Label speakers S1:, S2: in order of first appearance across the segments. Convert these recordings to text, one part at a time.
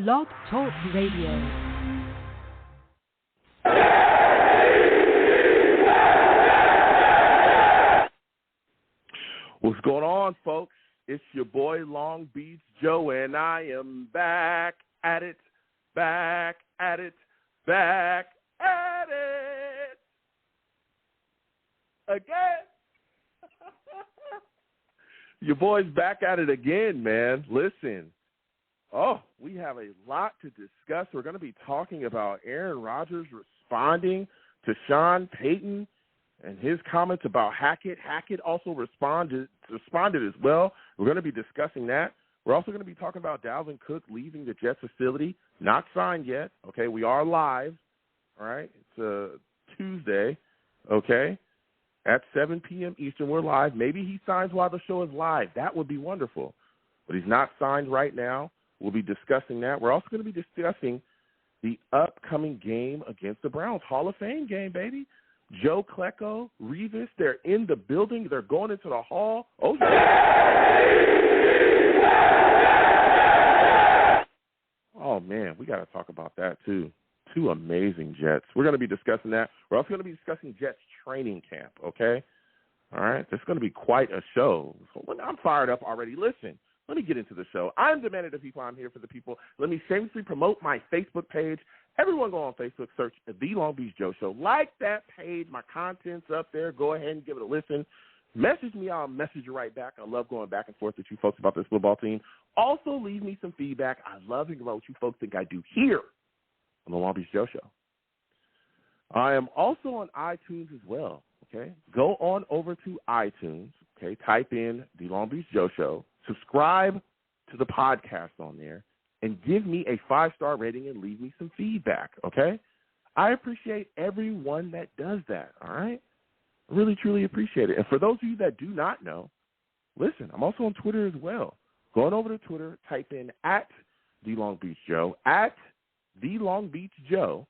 S1: Blog Talk Radio.
S2: What's going on, folks? It's your boy Long Beach Joe, and I am back at it. Again. Your boy's back at it again, man. Listen. We have a lot to discuss. We're going to be talking about Aaron Rodgers responding to Sean Payton and his comments about Hackett. Hackett also responded as well. We're going to be discussing that. We're also going to be talking about Dalvin Cook leaving the Jets facility. Not signed yet. Okay, we are live. All right, it's Tuesday. Okay, at 7 p.m. Eastern, we're live. Maybe he signs while the show is live. That would be wonderful. But he's not signed right now. We'll be discussing that. We're also going to be discussing the upcoming game against the Browns. Hall of Fame game, baby. Joe Klecko, Revis, they're in the building. They're going into the hall. Oh, yeah. Oh, man, we got to talk about that, too. Two amazing Jets. We're going to be discussing that. We're also going to be discussing Jets training camp, okay? All right? It's going to be quite a show. So I'm fired up already. Listen. Let me get into the show. I'm the man of the people. I'm here for the people. Let me shamelessly promote my Facebook page. Everyone go on Facebook, search The Long Beach Joe Show. Like that page. My content's up there. Go ahead and give it a listen. Message me. I'll message you right back. I love going back and forth with you folks about this football team. Also, leave me some feedback. I love hearing about what you folks think I do here on The Long Beach Joe Show. I am also on iTunes as well, okay? Go on over to iTunes, okay? Type in The Long Beach Joe Show. Subscribe to the podcast on there and give me a 5-star rating and leave me some feedback, okay? I appreciate everyone that does that, all right? I really, truly appreciate it. And for those of you that do not know, listen, I'm also on Twitter as well. Going over to Twitter, type in @TheLongBeachJoe, @TheLongBeachJoe,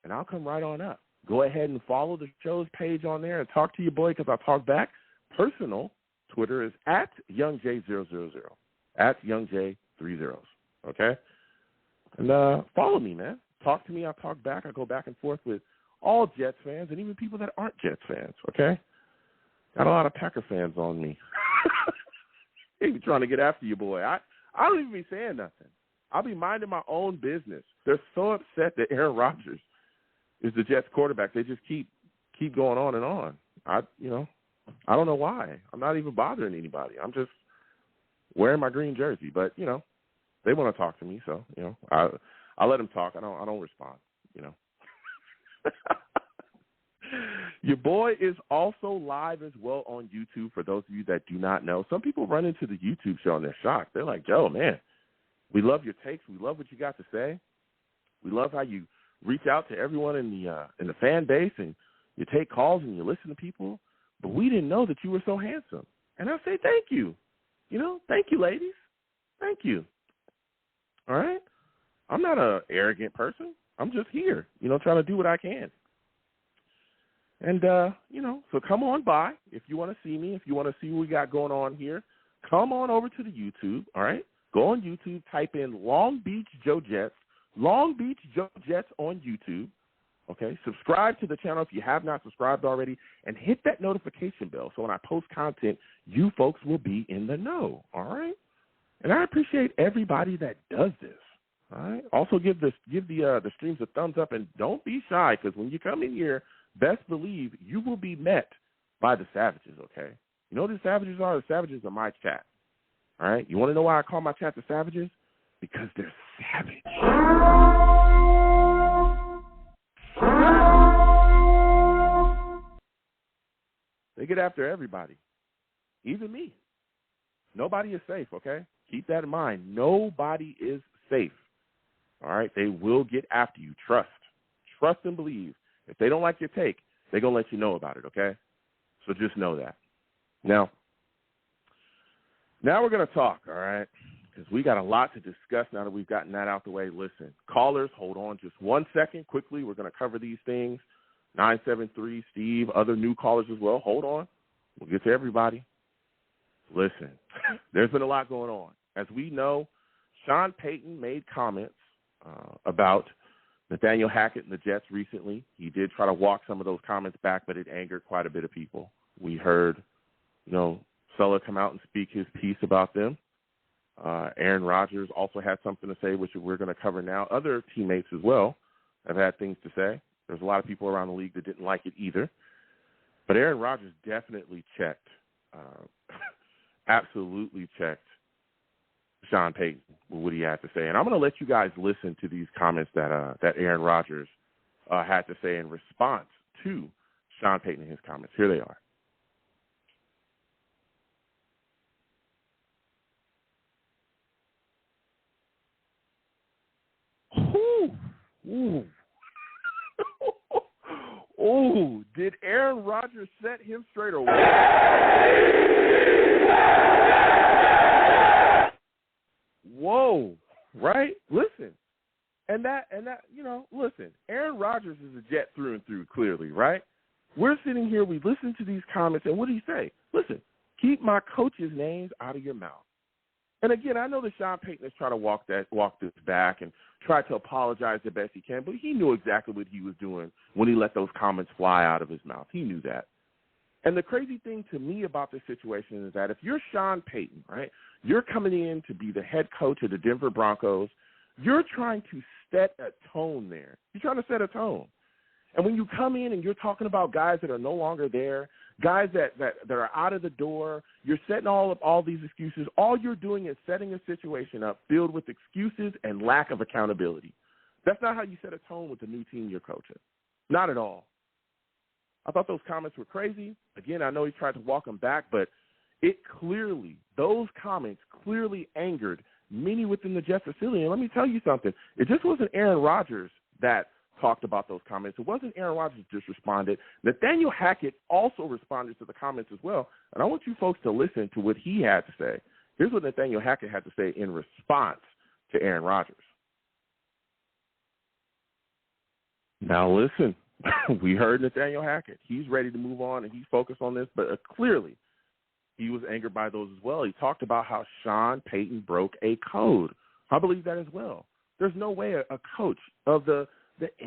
S2: and I'll come right on up. Go ahead and follow the show's page on there and talk to your boy because I talk back. Personal Twitter is @YoungJ000, @YoungJ30, okay? And follow me, man. Talk to me. I talk back. I go back and forth with all Jets fans and even people that aren't Jets fans, okay? Got a lot of Packer fans on me. They be trying to get after you, boy. I don't even be saying nothing. I'll be minding my own business. They're so upset that Aaron Rodgers is the Jets quarterback. They just keep going on and on. I don't know why. I'm not even bothering anybody. I'm just wearing my green jersey. But, they want to talk to me, so, I let them talk. I don't respond, Your boy is also live as well on YouTube for those of you that do not know. Some people run into the YouTube show and they're shocked. They're like, Joe, man, we love your takes. We love what you got to say. We love how you reach out to everyone in the fan base and you take calls and you listen to people. But we didn't know that you were so handsome. And I say thank you. Thank you, ladies. Thank you. All right? I'm not an arrogant person. I'm just here, trying to do what I can. And, so come on by if you want to see me, if you want to see what we got going on here. Come on over to the YouTube, all right? Go on YouTube, type in Long Beach Joe Jets, Long Beach Joe Jets on YouTube. Okay, subscribe to the channel if you have not subscribed already, and hit that notification bell so when I post content, you folks will be in the know, all right? And I appreciate everybody that does this, all right? Also give the streams a thumbs up, and don't be shy because when you come in here, best believe you will be met by the savages, okay? You know what the savages are? The savages are my chat, all right? You want to know why I call my chat the savages? Because they're savage. They get after everybody, even me. Nobody is safe, okay? Keep that in mind. Nobody is safe, all right? They will get after you. Trust and believe. If they don't like your take, they're going to let you know about it, okay? So just know that. Now we're going to talk, all right? Because we got a lot to discuss now that we've gotten that out the way. Listen, callers, hold on just 1 second. Quickly, we're going to cover these things. 973, Steve, other new callers as well. Hold on. We'll get to everybody. Listen, there's been a lot going on. As we know, Sean Payton made comments about Nathaniel Hackett and the Jets recently. He did try to walk some of those comments back, but it angered quite a bit of people. We heard, Sulla come out and speak his piece about them. Aaron Rodgers also had something to say, which we're going to cover now. Other teammates as well have had things to say. There's a lot of people around the league that didn't like it either. But Aaron Rodgers definitely checked, absolutely checked Sean Payton with what he had to say. And I'm going to let you guys listen to these comments that Aaron Rodgers had to say in response to Sean Payton and his comments. Here they are. Ooh. Ooh, did Aaron Rodgers set him straight or what? Whoa, right? Listen. And that, listen, Aaron Rodgers is a Jet through and through, clearly, right? We're sitting here, we listen to these comments, and what did he say? Listen, keep my coaches' names out of your mouth. And again, I know that Sean Payton has tried to walk this back and try to apologize the best he can, but he knew exactly what he was doing when he let those comments fly out of his mouth. He knew that. And the crazy thing to me about this situation is that if you're Sean Payton, right, you're coming in to be the head coach of the Denver Broncos, you're trying to set a tone there. You're trying to set a tone. And when you come in and you're talking about guys that are no longer there, guys that are out of the door, you're setting all these excuses. All you're doing is setting a situation up filled with excuses and lack of accountability. That's not how you set a tone with the new team you're coaching. Not at all. I thought those comments were crazy. Again, I know he tried to walk them back, but those comments clearly angered many within the Jets facility. And let me tell you something. It just wasn't Aaron Rodgers that talked about those comments. It wasn't Aaron Rodgers that just responded. Nathaniel Hackett also responded to the comments as well. And I want you folks to listen to what he had to say. Here's what Nathaniel Hackett had to say in response to Aaron Rodgers. Now listen, we heard Nathaniel Hackett. He's ready to move on and he's focused on this, but clearly he was angered by those as well. He talked about how Sean Payton broke a code. I believe that as well. There's no way a coach of the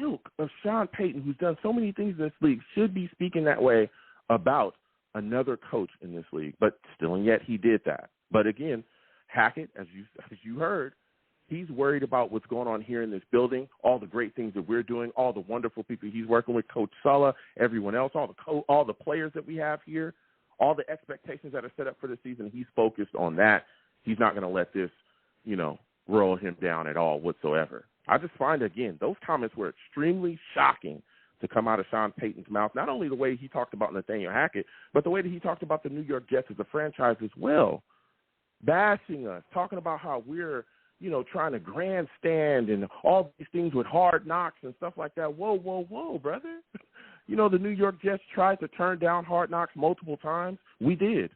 S2: ilk of Sean Payton, who's done so many things in this league, should be speaking that way about another coach in this league. But still and yet he did that. But again, Hackett, as you heard, he's worried about what's going on here in this building, all the great things that we're doing, all the wonderful people he's working with, Coach Sulla, everyone else, all the players that we have here, all the expectations that are set up for the season. He's focused on that. He's not going to let this, roll him down at all whatsoever. I just find, again, those comments were extremely shocking to come out of Sean Payton's mouth, not only the way he talked about Nathaniel Hackett, but the way that he talked about the New York Jets as a franchise as well, bashing us, talking about how we're, trying to grandstand and all these things with Hard Knocks and stuff like that. Whoa, brother. The New York Jets tried to turn down Hard Knocks multiple times. We did.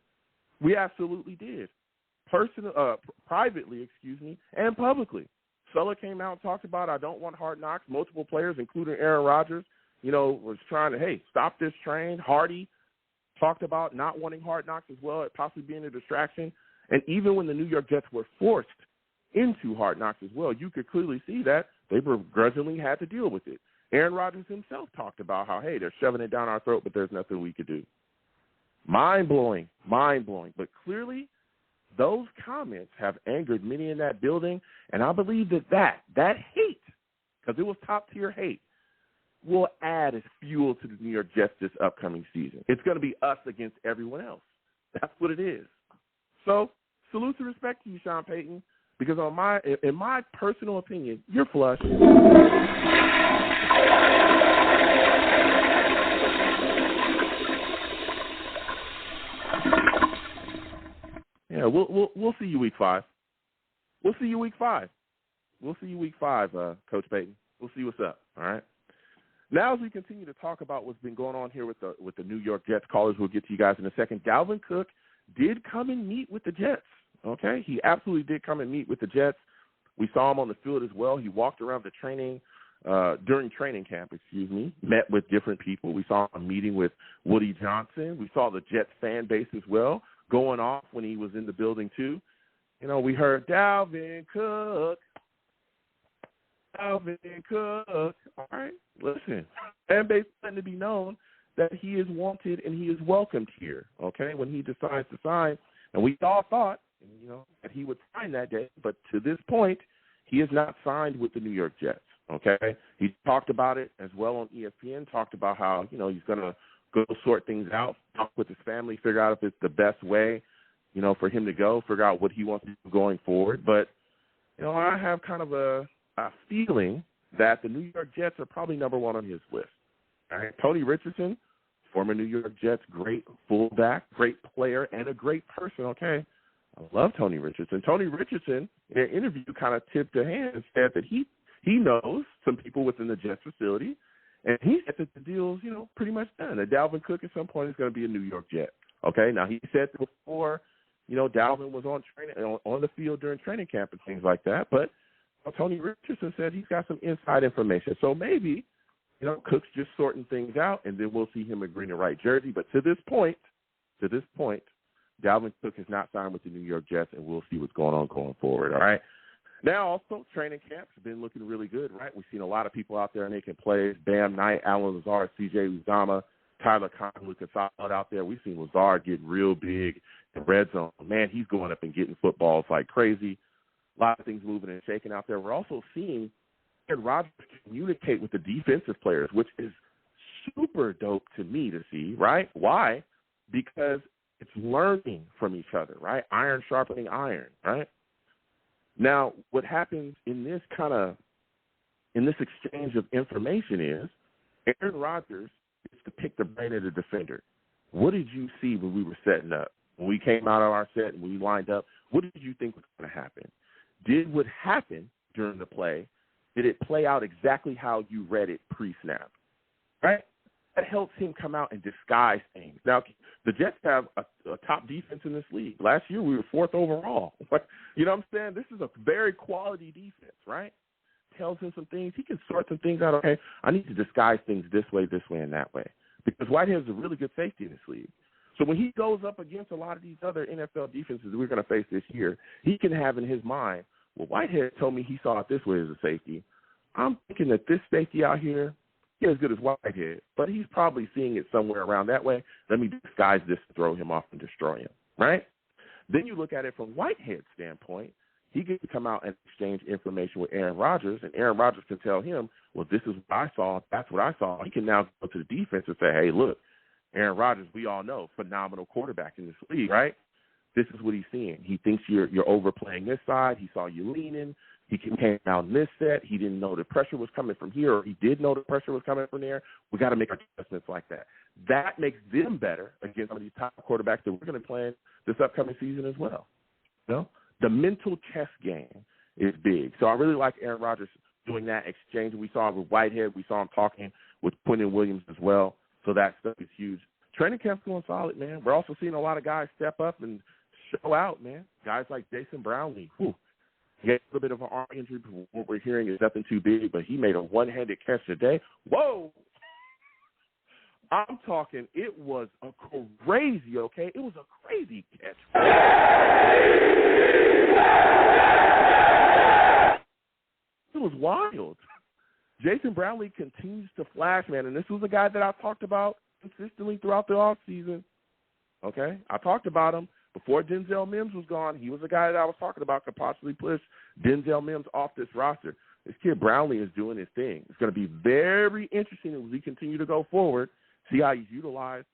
S2: We absolutely did. Privately, and publicly. Sulla came out and talked about, I don't want Hard Knocks. Multiple players, including Aaron Rodgers, was trying to, stop this train. Hardy talked about not wanting Hard Knocks as well, possibly being a distraction. And even when the New York Jets were forced into Hard Knocks as well, you could clearly see that they begrudgingly had to deal with it. Aaron Rodgers himself talked about how, they're shoving it down our throat, but there's nothing we could do. Mind-blowing. But clearly, those comments have angered many in that building, and I believe that hate, because it was top-tier hate, will add as fuel to the New York Jets this upcoming season. It's going to be us against everyone else. That's what it is. So, salute to respect to you, Sean Payton, because in my personal opinion, you're flush. Yeah, we'll see you week 5. We'll see you week 5. Coach Payton. We'll see what's up. All right. Now, as we continue to talk about what's been going on here with the New York Jets, callers, we'll get to you guys in a second. Dalvin Cook did come and meet with the Jets. Okay, he absolutely did come and meet with the Jets. We saw him on the field as well. He walked around during training camp, met with different people. We saw him meeting with Woody Johnson. We saw the Jets fan base as well going off when he was in the building too. we heard Dalvin Cook. All right, listen. Fan base letting it be known that he is wanted and he is welcomed here, okay, when he decides to sign. And we all thought, that he would sign that day. But to this point, he has not signed with the New York Jets, okay? He talked about it as well on ESPN, talked about how, he's going to go sort things out, talk with his family, figure out if it's the best way, for him to go, figure out what he wants to do going forward. But, I have kind of a feeling that the New York Jets are probably number one on his list. All right? Tony Richardson, former New York Jets, great fullback, great player, and a great person, okay? I love Tony Richardson. Tony Richardson, in an interview, kind of tipped a hand and said that he knows some people within the Jets facility, and he said that the deal's, pretty much done. That Dalvin Cook at some point is going to be a New York Jet, okay? Now, he said before, Dalvin was on the field during training camp and things like that, but Tony Richardson said he's got some inside information. So maybe, Cook's just sorting things out, and then we'll see him agree to right jersey. But to this point, Dalvin Cook has not signed with the New York Jets, and we'll see what's going on going forward, all right? Now, also, training camps have been looking really good, right? We've seen a lot of people out there making plays. Bam Knight, Alan Lazard, C.J. Uzomah, Tyler Conley, Lucas out there. We've seen Lazard get real big in red zone. Man, he's going up and getting footballs like crazy. A lot of things moving and shaking out there. We're also seeing Aaron Rodgers communicate with the defensive players, which is super dope to me to see, right? Why? Because it's learning from each other, right? Iron sharpening iron, right? Now, what happens in this exchange of information is Aaron Rodgers is to pick the brain of the defender. What did you see when we were setting up? When we came out of our set and we lined up, what did you think was going to happen? Did what happened during the play, did it play out exactly how you read it pre-snap, right? That helps him come out and disguise things. Now, the Jets have a top defense in this league. Last year, we were 4th overall. You know what I'm saying? This is a very quality defense, right? Tells him some things. He can sort some things out. Okay, I need to disguise things this way, and that way. Because Whitehead's a really good safety in this league. So when he goes up against a lot of these other NFL defenses that we're going to face this year, he can have in his mind, well, Whitehead told me he saw it this way as a safety. I'm thinking that this safety out here, he's as good as Whitehead, but he's probably seeing it somewhere around that way. Let me disguise this to throw him off and destroy him, right? Then you look at it from Whitehead's standpoint. He gets to come out and exchange information with Aaron Rodgers, and Aaron Rodgers can tell him, well, this is what I saw. That's what I saw. He can now go to the defense and say, hey, look, Aaron Rodgers, we all know, phenomenal quarterback in this league, right? This is what he's seeing. He thinks you're overplaying this side. He saw you leaning. He came out in this set. He didn't know the pressure was coming from here, or he did know the pressure was coming from there. We got to make adjustments like that. That makes them better against some of these top quarterbacks that we're going to play this upcoming season as well. The mental chess game is big. So I really like Aaron Rodgers doing that exchange. We saw him with Whitehead. We saw him talking with Quentin Williams as well. So that stuff is huge. Training camp's going solid, man. We're also seeing a lot of guys step up and show out, man. Guys like Jason Brownlee. Whew. He had a little bit of an arm injury. What we're hearing is nothing too big, but he made a one-handed catch today. Whoa! I'm talking, it was a crazy, okay? It was a crazy catch. It was wild. Jason Brownlee continues to flash, man, and this was a guy that I talked about consistently throughout the offseason, okay? I talked about him. Before Denzel Mims was gone, he was a guy that I was talking about could possibly push Denzel Mims off this roster. This kid Brownlee is doing his thing. It's going to be very interesting as we continue to go forward, see how he's utilized.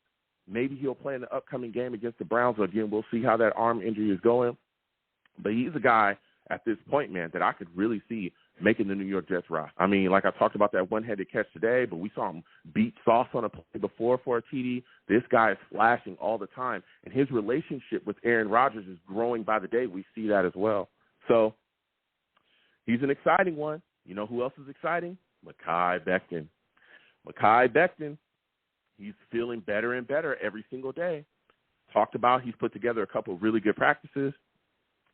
S2: Maybe he'll play in the upcoming game against the Browns. Again, we'll see how that arm injury is going. But he's a guy at this point, man, that I could really see making the New York Jets roster. I mean, like I talked about that one-handed catch today, but we saw him beat Sauce on a play before for a TD. This guy is flashing all the time, and his relationship with Aaron Rodgers is growing by the day. We see that as well. So he's an exciting one. You know who else is exciting? Mekhi Becton. He's feeling better and better every single day. Talked about he's put together a couple of really good practices,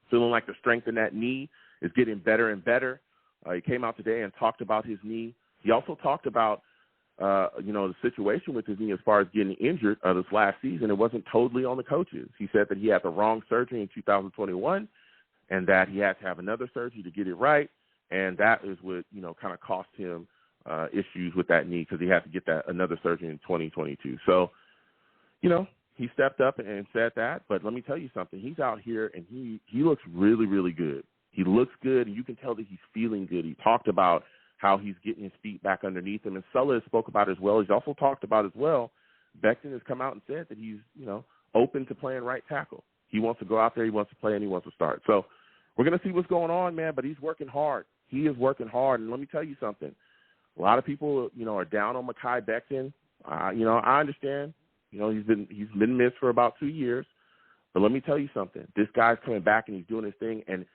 S2: feeling like the strength in that knee is getting better and better. He came out today and talked about his knee. He also talked about, the situation with his knee as far as getting injured this last season. It wasn't totally on the coaches. He said that he had the wrong surgery in 2021. and that he had to have another surgery to get it right, and that is what, kind of cost him issues with that knee because he had to get that another surgery in 2022. So, he stepped up and said that, but let me tell you something. He's out here, and he looks really, really good. He looks good, and you can tell that he's feeling good. He talked about how he's getting his feet back underneath him, and Sulla spoke about it as well. He's also talked about as well, Becton has come out and said that he's, open to playing right tackle. He wants to go out there, he wants to play, and he wants to start. So we're going to see what's going on, man, but he's working hard. He is working hard, and let me tell you something. A lot of people, are down on Mekhi Becton. I understand. He's been missed for about 2 years. But let me tell you something. This guy's coming back, and he's doing his thing, and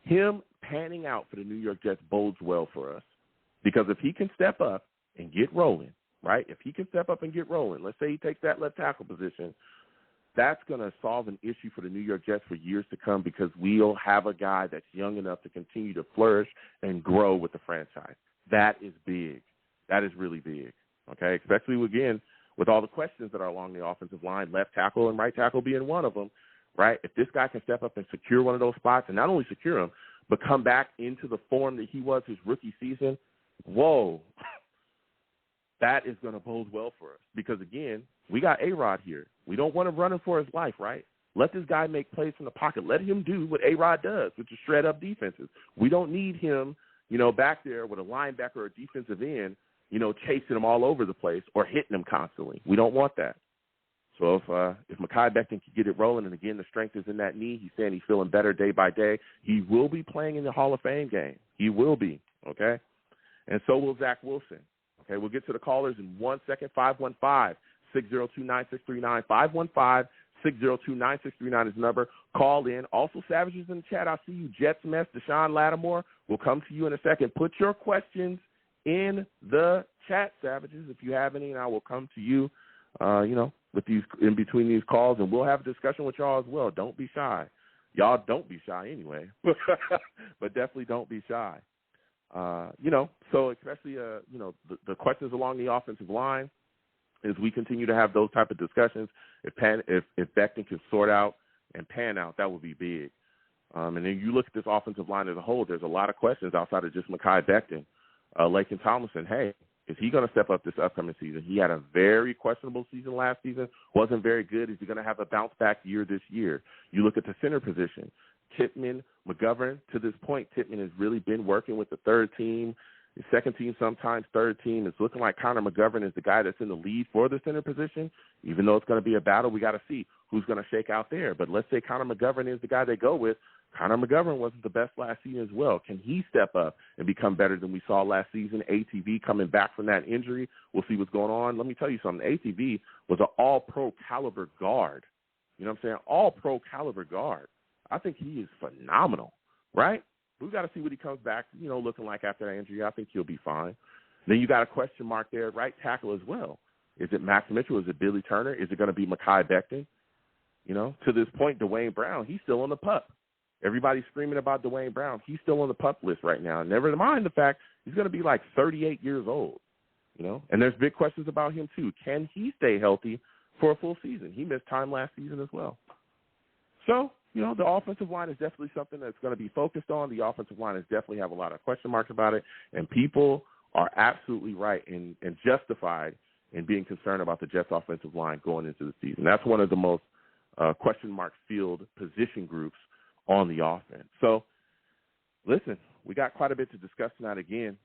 S2: him panning out for the New York Jets bodes well for us. Because if he can step up and get rolling, right, if he can step up and get rolling, let's say he takes that left tackle position, that's going to solve an issue for the New York Jets for years to come because we'll have a guy that's young enough to continue to flourish and grow with the franchise. That is big. That is really big, okay, especially, again, with all the questions that are along the offensive line, left tackle and right tackle being one of them, right? If this guy can step up and secure one of those spots, and not only secure him, but come back into the form that he was his rookie season, whoa, that is going to bode well for us because, again, we got A-Rod here. We don't want him running for his life, right? Let this guy make plays from the pocket. Let him do what A-Rod does, which is shred up defenses. We don't need him, back there with a linebacker or a defensive end, chasing him all over the place or hitting him constantly. We don't want that. So if Mekhi Becton can get it rolling, and, again, the strength is in that knee, he's saying he's feeling better day by day, he will be playing in the Hall of Fame game. He will be, okay? And so will Zach Wilson. Okay, we'll get to the callers in 1 second. 515-602-9639. 515-602-9639 is the number. Call in. Also, Savages in the chat, I see you. Jets mess, Deshaun Lattimore. We'll come to you in a second. Put your questions in the chat, Savages, if you have any, and I will come to you, with these in between these calls, and we'll have a discussion with y'all as well. Don't be shy. Y'all don't be shy anyway, but definitely don't be shy. So especially, the questions along the offensive line, as we continue to have those type of discussions, if Becton can sort out and pan out, that would be big. And then you look at this offensive line as a whole, there's a lot of questions outside of just Mekhi Becton. Laken Tomlinson, hey, is he going to step up this upcoming season? He had a very questionable season last season, wasn't very good. Is he going to have a bounce-back year this year? You look at the center position, Tippmann, McGovern. To this point, Tippmann has really been working with the third team, the second team, sometimes third team. It's looking like Connor McGovern is the guy that's in the lead for the center position. Even though it's going to be a battle, we got to see who's going to shake out there. But let's say Connor McGovern is the guy they go with. Connor McGovern wasn't the best last season as well. Can he step up and become better than we saw last season? ATV coming back from that injury. We'll see what's going on. Let me tell you something. ATV was an all-pro caliber guard. You know what I'm saying? All-pro caliber guard. I think he is phenomenal, right? We've got to see what he comes back, looking like after that injury. I think he'll be fine. Then you got a question mark there at right tackle as well. Is it Max Mitchell? Is it Billy Turner? Is it going to be Mekhi Becton? To this point, Dwayne Brown, he's still on the PUP. Everybody's screaming about Dwayne Brown. He's still on the PUP list right now. Never mind the fact he's going to be like 38 years old, And there's big questions about him, too. Can he stay healthy for a full season? He missed time last season as well. So, the offensive line is definitely something that's going to be focused on. The offensive line has definitely have a lot of question marks about it, and people are absolutely right and justified in being concerned about the Jets' offensive line going into the season. That's one of the most question mark field position groups on the offense. So, listen, we got quite a bit to discuss tonight again.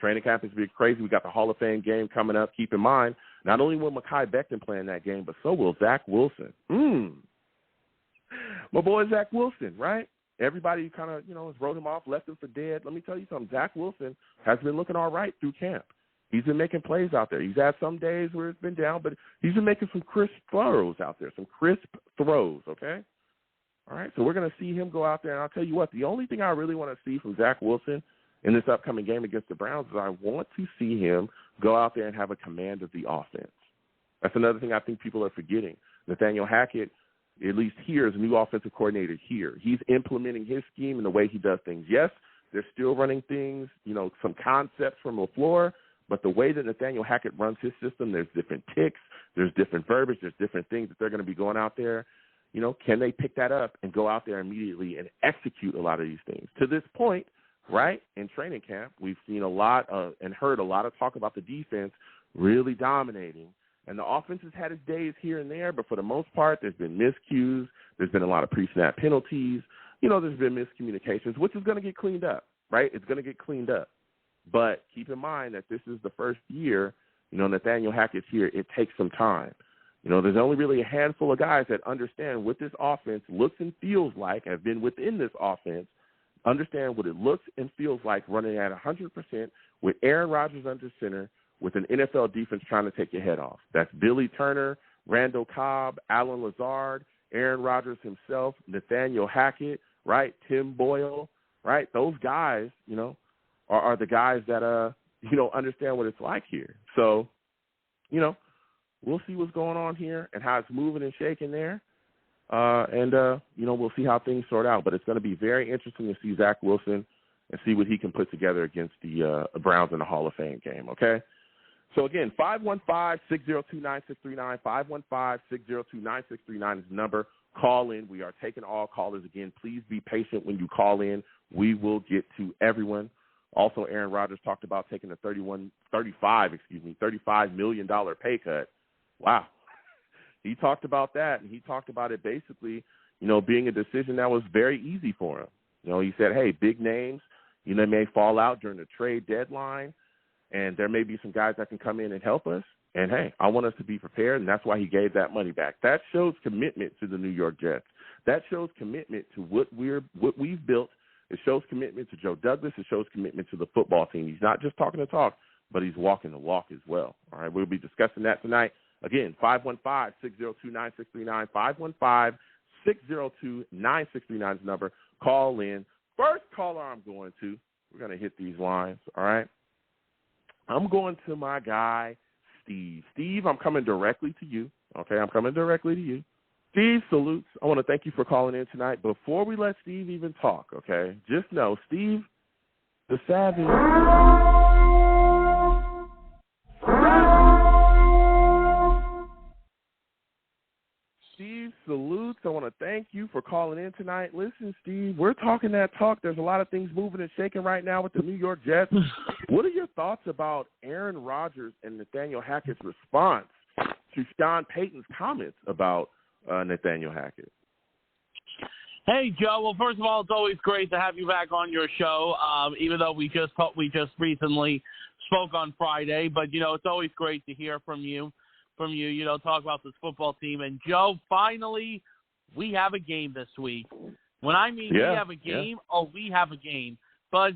S2: Training camp is being crazy. We got the Hall of Fame game coming up. Keep in mind, not only will Mekhi Becton play in that game, but so will Zach Wilson. My boy Zach Wilson, right? Everybody kind of, has wrote him off, left him for dead. Let me tell you something. Zach Wilson has been looking all right through camp. He's been making plays out there. He's had some days where it's been down, but he's been making some crisp throws out there, okay? All right, so we're going to see him go out there, and I'll tell you what, the only thing I really want to see from Zach Wilson in this upcoming game against the Browns is I want to see him go out there and have a command of the offense. That's another thing I think people are forgetting. Nathaniel Hackett, at least here, is a new offensive coordinator here. He's implementing his scheme and the way he does things. Yes, they're still running things, some concepts from LaFleur, but the way that Nathaniel Hackett runs his system, there's different ticks, there's different verbiage, there's different things that they're going to be going out there. can they pick that up and go out there immediately and execute a lot of these things? To this point, right, in training camp, we've seen a lot and heard a lot of talk about the defense really dominating. And the offense has had its days here and there, but for the most part, there's been miscues. There's been a lot of pre-snap penalties. There's been miscommunications, which is going to get cleaned up, right? It's going to get cleaned up. But keep in mind that this is the first year, Nathaniel Hackett's here. It takes some time. There's only really a handful of guys that understand what this offense looks and feels like, have been within this offense, understand what it looks and feels like running at 100% with Aaron Rodgers under center with an NFL defense trying to take your head off. That's Billy Turner, Randall Cobb, Alan Lazard, Aaron Rodgers himself, Nathaniel Hackett, right, Tim Boyle, right? Those guys, are the guys that, understand what it's like here. So, we'll see what's going on here and how it's moving and shaking there. And we'll see how things sort out. But it's going to be very interesting to see Zach Wilson and see what he can put together against the Browns in the Hall of Fame game, okay? So, again, 515-602-9639, 515-602-9639 is the number. Call in. We are taking all callers again. Please be patient when you call in. We will get to everyone. Also, Aaron Rodgers talked about taking a $35 million pay cut. Wow. He talked about that, and he talked about it basically, being a decision that was very easy for him. He said, hey, big names, they may fall out during the trade deadline, and there may be some guys that can come in and help us. And, hey, I want us to be prepared, and that's why he gave that money back. That shows commitment to the New York Jets. That shows commitment to what we've built. It shows commitment to Joe Douglas. It shows commitment to the football team. He's not just talking the talk, but he's walking the walk as well. All right, we'll be discussing that tonight. Again, 515-602-9639, 515-602-9639 is the number. Call in. First caller I'm going to, we're going to hit these lines, all right? I'm going to my guy, Steve. Steve, I'm coming directly to you, okay? I'm coming directly to you. Steve, salutes. I want to thank you for calling in tonight. Before we let Steve even talk, okay, just know, Steve, the Savage. Steve, salutes. I want to thank you for calling in tonight. Listen, Steve, we're talking that talk. There's a lot of things moving and shaking right now with the New York Jets. What are your thoughts about Aaron Rodgers and Nathaniel Hackett's response to Sean Payton's comments about Nathaniel Hackett?
S3: Hey, Joe. Well, first of all, it's always great to have you back on your show, even though we just recently spoke on Friday. But, it's always great to hear from you, talk about this football team. And, Joe, finally, we have a game this week. When I mean we have a game, we have a game. But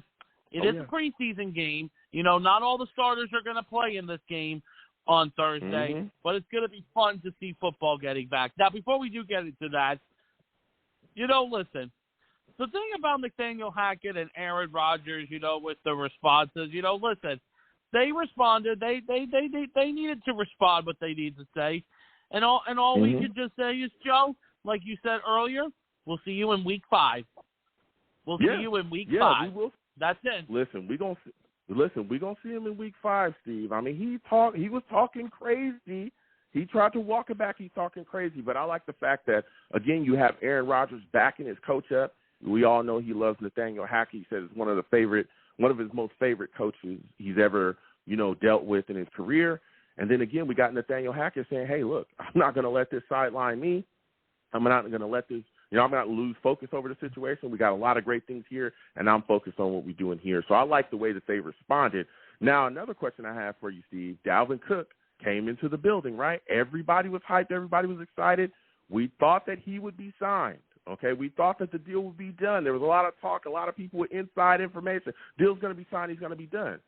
S3: it is a preseason game. Not all the starters are going to play in this game on Thursday, but it's going to be fun to see football getting back. Now, before we do get into that, listen, the thing about Nathaniel Hackett and Aaron Rodgers, with the responses, listen, they responded. They needed to respond what they needed to say, and all we can just say is, Joe, like you said earlier, we'll see you in week 5. We'll see you in week 5. We will. That's it.
S2: Listen, we're going to see him in week 5, Steve. I mean, he was talking crazy. He tried to walk it back. He's talking crazy. But I like the fact that, again, you have Aaron Rodgers backing his coach up. We all know he loves Nathaniel Hackett. He said it's one of his most favorite coaches he's ever, dealt with in his career. And then, again, we got Nathaniel Hackett saying, hey, look, I'm not going to let this sideline me. I'm not going to let this, I'm not going to lose focus over the situation. We got a lot of great things here, and I'm focused on what we're doing here. So I like the way that they responded. Now, another question I have for you, Steve. Dalvin Cook came into the building, right? Everybody was hyped. Everybody was excited. We thought that he would be signed, okay? We thought that the deal would be done. There was a lot of talk, a lot of people with inside information. Deal's going to be signed. He's going to be done.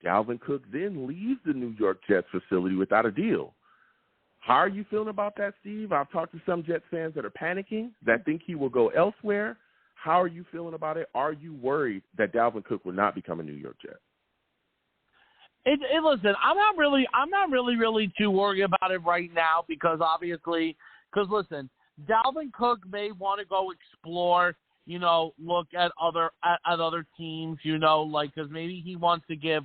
S2: Dalvin Cook then leaves the New York Jets facility without a deal. How are you feeling about that, Steve? I've talked to some Jets fans that are panicking, that think he will go elsewhere. How are you feeling about it? Are you worried that Dalvin Cook will not become a New York Jet?
S3: Listen, I'm not really too worried about it right now because listen, Dalvin Cook may want to go explore, look at other teams, because maybe he wants to give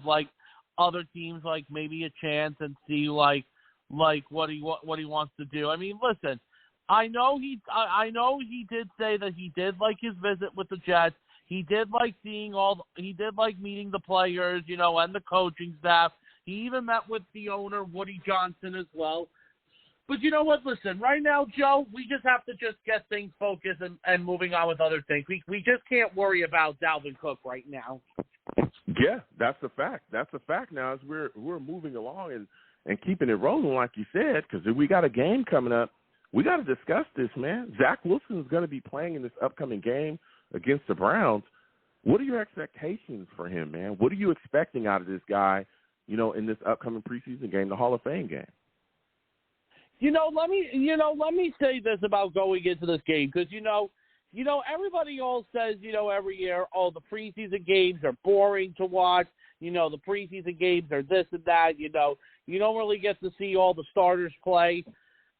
S3: other teams maybe a chance and see what he wants to do. I mean, listen, I know he did say that he did like his visit with the Jets. He did like he did like meeting the players, and the coaching staff. He even met with the owner, Woody Johnson, as well. But you know what? Listen, right now, Joe, we just have to just get things focused and moving on with other things. We just can't worry about Dalvin Cook right now.
S2: Yeah, that's a fact. That's a fact now as we're moving along and keeping it rolling, like you said, because if we got a game coming up, we got to discuss this, man. Zach Wilson is going to be playing in this upcoming game against the Browns. What are your expectations for him, man? What are you expecting out of this guy, in this upcoming preseason game, the Hall of Fame game?
S3: Let me say this about going into this game because, everybody all says, every year, the preseason games are boring to watch. The preseason games are this and that. You don't really get to see all the starters play.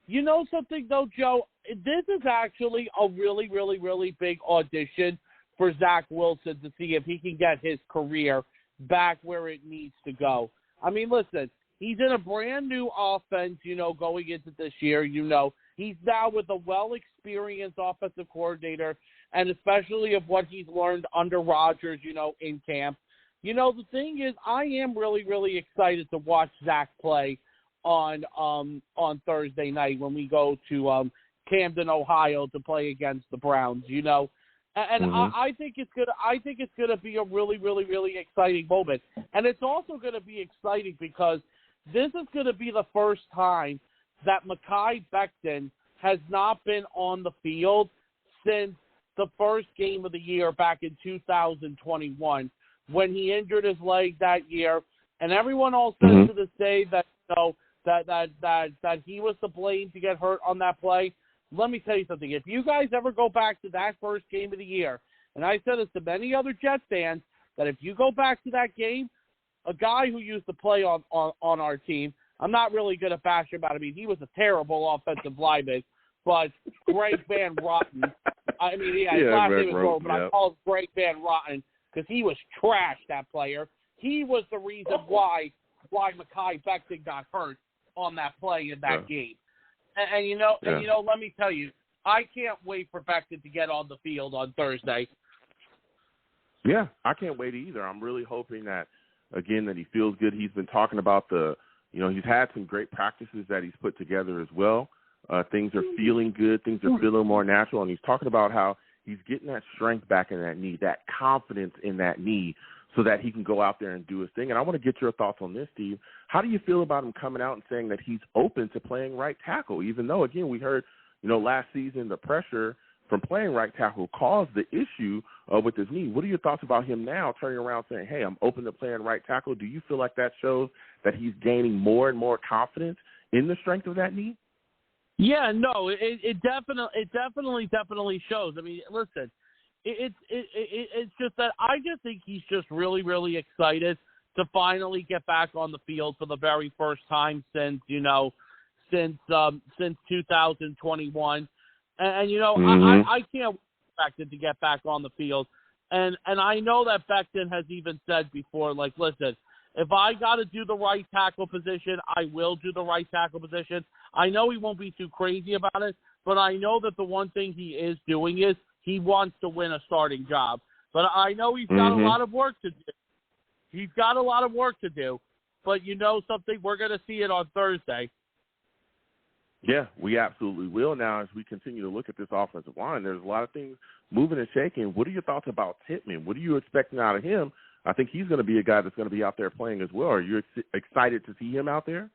S3: You know something, though, Joe? This is actually a really, really, really big audition for Zach Wilson to see if he can get his career back where it needs to go. I mean, listen, he's in a brand-new offense, going into this year. He's now with a well-experienced offensive coordinator, and especially of what he's learned under Rodgers, in camp. The thing is, I am really, really excited to watch Zach play on Thursday night when we go to Camden, Ohio, to play against the Browns. And
S2: Mm-hmm.
S3: I think it's gonna be a really, really, really exciting moment, and it's also gonna be exciting because this is gonna be the first time that Mekhi Becton has not been on the field since the first game of the year back in 2021 when he injured his leg that year, and everyone all says
S2: Mm-hmm.
S3: to this day that that he was to blame to get hurt on that play. Let me tell you something. If you guys ever go back to that first game of the year, and I said this to many other Jets fans, that if you go back to that game, a guy who used to play on our team, I'm not really going to bash him out. I mean, he was a terrible offensive lineman, but Greg Van Rotten. I mean, his last name was wrong, but I call him Greg Van Rotten because he was trash, that player. He was the reason why Mekhi Becton got hurt on that play in that game. And let me tell you, I can't wait for Becton to get on the field on Thursday.
S2: Yeah, I can't wait either. I'm really hoping that, again, that he feels good. He's been talking about he's had some great practices that he's put together as well. Things are feeling good. Things are feeling more natural. And he's talking about how he's getting that strength back in that knee, that confidence in that knee, so that he can go out there and do his thing. And I want to get your thoughts on this, Steve. How do you feel about him coming out and saying that he's open to playing right tackle, even though, again, we heard, last season the pressure from playing right tackle caused the issue with his knee. What are your thoughts about him now turning around saying, hey, I'm open to playing right tackle? Do you feel like that shows that he's gaining more and more confidence in the strength of that knee?
S3: Yeah, no, it definitely shows. I mean, listen, it's just that I just think he's just really, really excited to finally get back on the field for the very first time since 2021. And
S2: Mm-hmm.
S3: I can't expect it to get back on the field. And I know that Becton has even said before, like, listen, if I got to do the right tackle position, I will do the right tackle position. I know he won't be too crazy about it, but I know that the one thing he is doing is he wants to win a starting job. But I know he's got a lot of work to do. He's got a lot of work to do. But you know something? We're going to see it on Thursday.
S2: Yeah, we absolutely will. Now, as we continue to look at this offensive line, there's a lot of things moving and shaking. What are your thoughts about Tippmann? What are you expecting out of him? I think he's going to be a guy that's going to be out there playing as well. Are you excited to see him out there?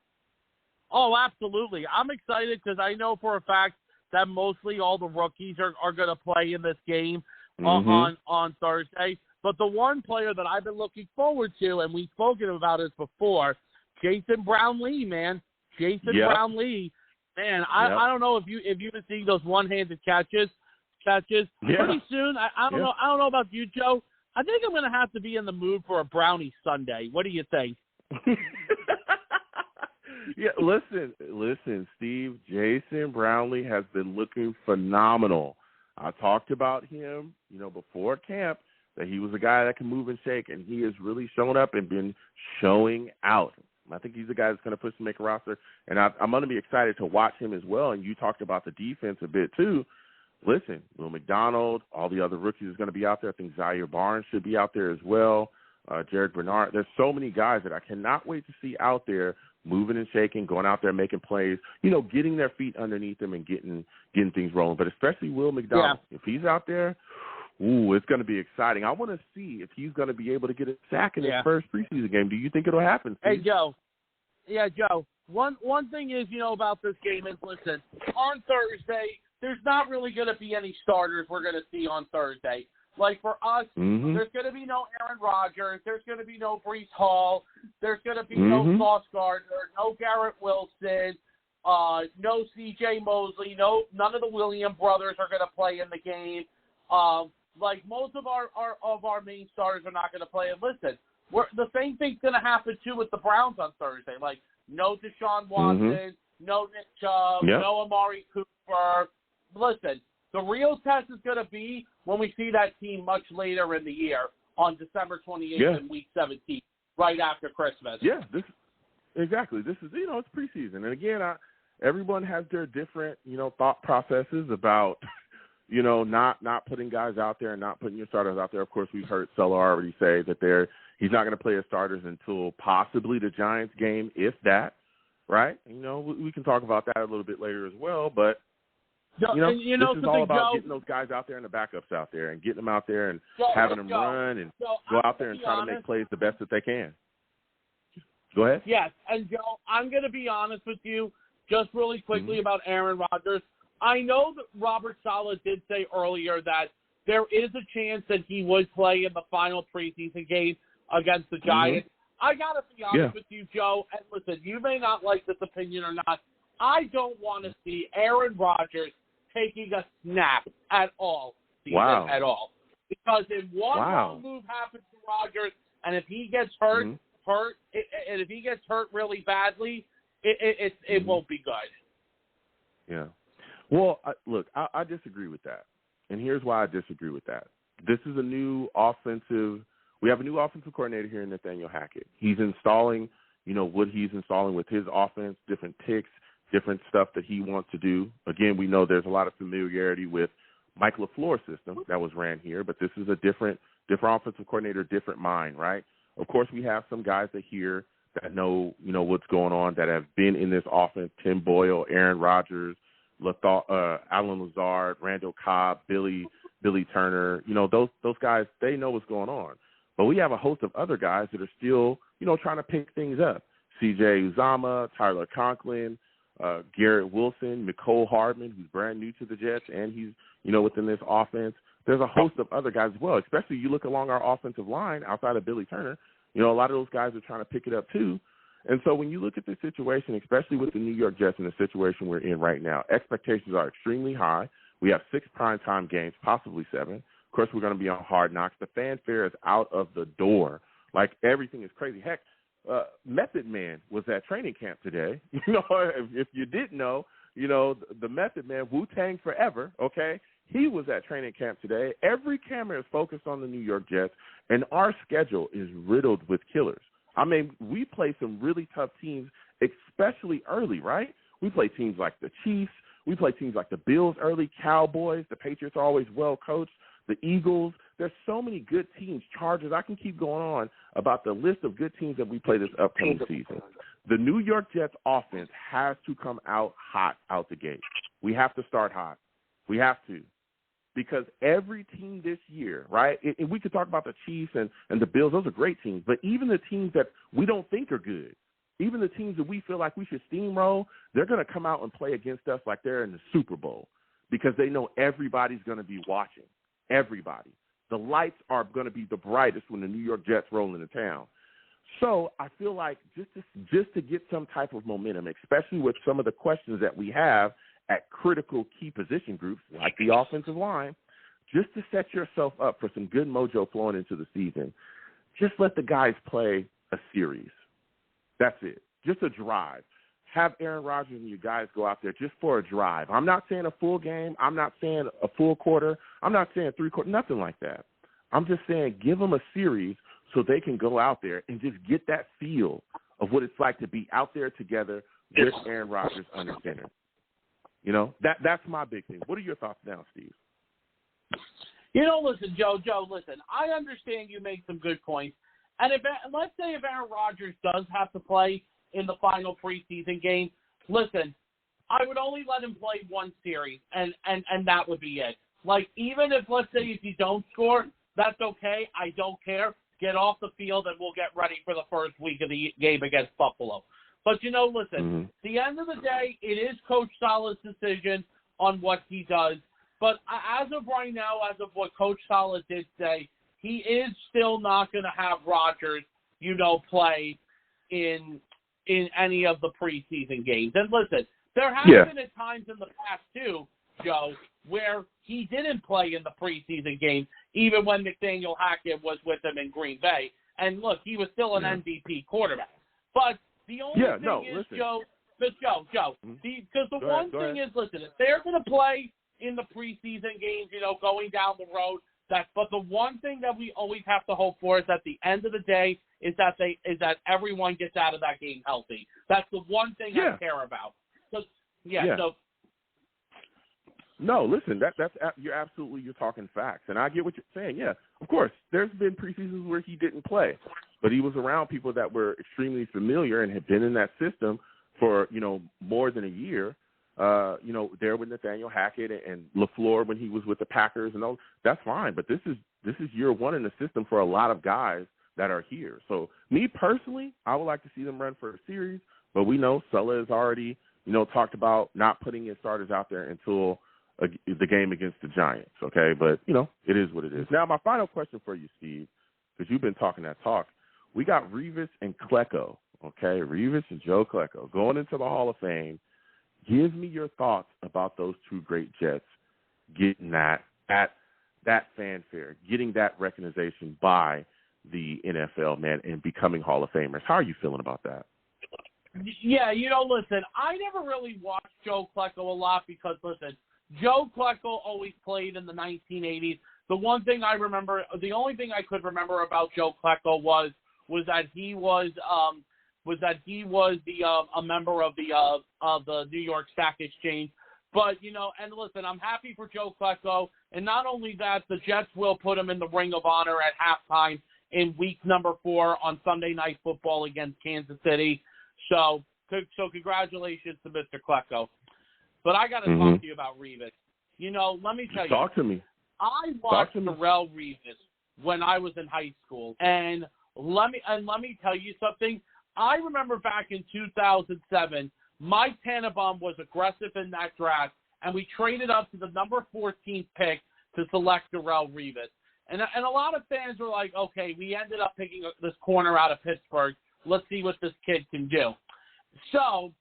S3: Oh, absolutely. I'm excited because I know for a fact that mostly all the rookies are going to play in this game on Thursday. But the one player that I've been looking forward to, and we've spoken about this before, Jason Brownlee, man. Brownlee. Man, I don't know if you've been seeing those one-handed catches. Pretty soon, I don't know. I don't know about you, Joe. I think I'm going to have to be in the mood for a brownie sundae. What do you think?
S2: Yeah, listen, Steve. Jason Brownlee has been looking phenomenal. I talked about him, before camp, that he was a guy that can move and shake, and he has really shown up and been showing out. I think he's the guy that's going to push to make a roster, and I'm going to be excited to watch him as well. And you talked about the defense a bit too. Listen, Will McDonald, all the other rookies is going to be out there. I think Zaire Barnes should be out there as well. Jared Bernard. There's so many guys that I cannot wait to see out there moving and shaking, going out there making plays, getting their feet underneath them and getting things rolling. But especially Will McDonald. Yeah. If he's out there, it's going to be exciting. I want to see if he's going to be able to get a sack in his first preseason game. Do you think it'll happen, Steve?
S3: Hey, Joe. Yeah, Joe. One thing is, about this game is, listen, on Thursday, there's not really going to be any starters we're going to see on Thursday. Like for us, there's going to be no Aaron Rodgers. There's going to be no Breece Hall. There's going to be no Sauce Gardner, no Garrett Wilson, no C.J. Mosley. None of the Williams brothers are going to play in the game. Like most of our main starters are not going to play. And listen, the same thing's going to happen too with the Browns on Thursday. Like no Deshaun Watson, no Nick Chubb, no Amari Cooper. Listen, the real test is going to be when we see that team much later in the year on December 28th and Week 17, right after Christmas.
S2: Yeah, exactly. This is, it's preseason. And again, everyone has their different, thought processes about, not putting guys out there and not putting your starters out there. Of course, we've heard Solar already say that he's not going to play his starters until possibly the Giants game, if that, right? We can talk about that a little bit later as well, but this is all about getting those guys out there and the backups out there and getting them out there and having them run and go out there and try to make plays the best that they can. Go ahead.
S3: Yes, and Joe, I'm going to be honest with you just really quickly about Aaron Rodgers. I know that Robert Saleh did say earlier that there is a chance that he would play in the final preseason game against the Giants. I got to be honest with you, Joe, and listen, you may not like this opinion or not. I don't want to see Aaron Rodgers taking a snap at all. At all. Because if one wrong move happens to Rodgers, and if he gets hurt, and if he gets hurt really badly, it won't be good.
S2: Yeah. Well, look, I disagree with that. And here's why I disagree with that. This is we have a new offensive coordinator here in Nathaniel Hackett. He's installing, what he's installing with his offense, different ticks, different stuff that he wants to do. Again, we know there's a lot of familiarity with Mike LaFleur's system that was ran here, but this is a different offensive coordinator, different mind, right? Of course, we have some guys here that know, what's going on, that have been in this offense: Tim Boyle, Aaron Rodgers, Alan Lazard, Randall Cobb, Billy Turner. Those guys, they know what's going on. But we have a host of other guys that are still, trying to pick things up. C.J. Uzomah, Tyler Conklin, Garrett Wilson, Mecole Hardman, who's brand new to the Jets, and he's, within this offense. There's a host of other guys as well, especially you look along our offensive line outside of Billy Turner. A lot of those guys are trying to pick it up too. And so when you look at this situation, especially with the New York Jets in the situation we're in right now, expectations are extremely high. We have 6 primetime games, possibly 7. Of course, we're going to be on Hard Knocks. The fanfare is out of the door. Like, everything is crazy. Heck, Method Man was at training camp today. If you didn't know, the Method Man, Wu-Tang Forever, okay, he was at training camp today. Every camera is focused on the New York Jets, and our schedule is riddled with killers. I mean, we play some really tough teams, especially early, right? We play teams like the Chiefs. We play teams like the Bills early, Cowboys. The Patriots are always well coached. The Eagles. There's so many good teams. Chargers. I can keep going on about the list of good teams that we play this upcoming season. The New York Jets offense has to come out hot out the gate. We have to start hot. We have to. Because every team this year, right, and we could talk about the Chiefs and the Bills. Those are great teams. But even the teams that we don't think are good, even the teams that we feel like we should steamroll, they're going to come out and play against us like they're in the Super Bowl because they know everybody's going to be watching. Everybody. The lights are going to be the brightest when the New York Jets roll into town. So I feel like just to get some type of momentum, especially with some of the questions that we have at critical key position groups like the offensive line, just to set yourself up for some good mojo flowing into the season, just let the guys play a series. That's it. Just a drive. Have Aaron Rodgers and you guys go out there just for a drive. I'm not saying a full game. I'm not saying a full quarter. I'm not saying 3 quarters, nothing like that. I'm just saying give them a series so they can go out there and just get that feel of what it's like to be out there together with Aaron Rodgers under center. That's my big thing. What are your thoughts now, Steve?
S3: Listen, Joe, listen, I understand you make some good points. And let's say if Aaron Rodgers does have to play in the final preseason game, listen, I would only let him play one series, and that would be it. Like, even if, let's say, if you don't score, that's okay. I don't care. Get off the field, and we'll get ready for the first week of the game against Buffalo. But, listen, at the end of the day, it is Coach Saleh's decision on what he does. But as of right now, as of what Coach Saleh did say, he is still not going to have Rodgers, play in any of the preseason games. And listen, there have been at times in the past, too, Joe, where he didn't play in the preseason game, even when Nathaniel Hackett was with him in Green Bay. And, look, he was still an MVP quarterback. But the only thing is,
S2: listen.
S3: Joe, because the one thing is, listen, if they're going to play in the preseason games, going down the road, but the one thing that we always have to hope for is at the end of the day is that everyone gets out of that game healthy. That's the one thing I care about.
S2: No, listen, you're talking facts, and I get what you're saying. Yeah, of course, there's been preseasons where he didn't play, but he was around people that were extremely familiar and had been in that system for more than a year. There with Nathaniel Hackett and LaFleur when he was with the Packers and all. That's fine, but this is year one in the system for a lot of guys that are here. So me personally, I would like to see them run for a series, but we know Saleh has already talked about not putting his starters out there until the game against the Giants. Okay, but it is what it is. Now my final question for you, Steve, because you've been talking that talk. We got Revis and Klecko. Okay, Revis and Joe Klecko going into the Hall of Fame. Give me your thoughts about those two great Jets getting that fanfare, getting that recognition by the NFL, man, and becoming Hall of Famers. How are you feeling about that?
S3: Yeah, listen, I never really watched Joe Klecko a lot because, listen, Joe Klecko always played in the 1980s. The only thing I could remember about Joe Klecko was that he was a member of the New York Stock Exchange. But, and listen, I'm happy for Joe Klecko. And not only that, the Jets will put him in the Ring of Honor at halftime in week number 4 on Sunday Night Football against Kansas City. So congratulations to Mr. Klecko. But I got to talk to you about Revis. Let me tell you.
S2: Talk to me.
S3: I watched Darrelle Revis when I was in high school. And let me tell you something. I remember back in 2007, Mike Tannenbaum was aggressive in that draft, and we traded up to the number 14th pick to select Darrelle Revis. And a lot of fans were like, okay, we ended up picking this corner out of Pittsburgh. Let's see what this kid can do. So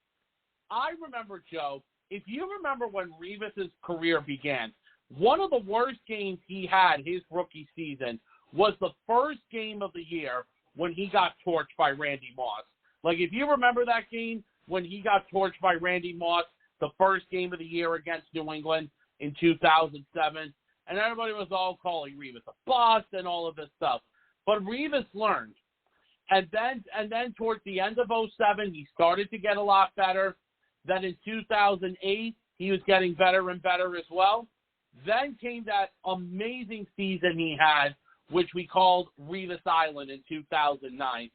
S3: I remember, Joe, if you remember when Revis's career began, one of the worst games he had his rookie season was the first game of the year when he got torched by Randy Moss. Like, if you remember that game when he got torched by Randy Moss, the first game of the year against New England in 2007, and everybody was all calling Revis a bust and all of this stuff. But Revis learned. And then towards the end of 2007, he started to get a lot better. Then in 2008, he was getting better and better as well. Then came that amazing season he had, which we called Revis Island in 2009.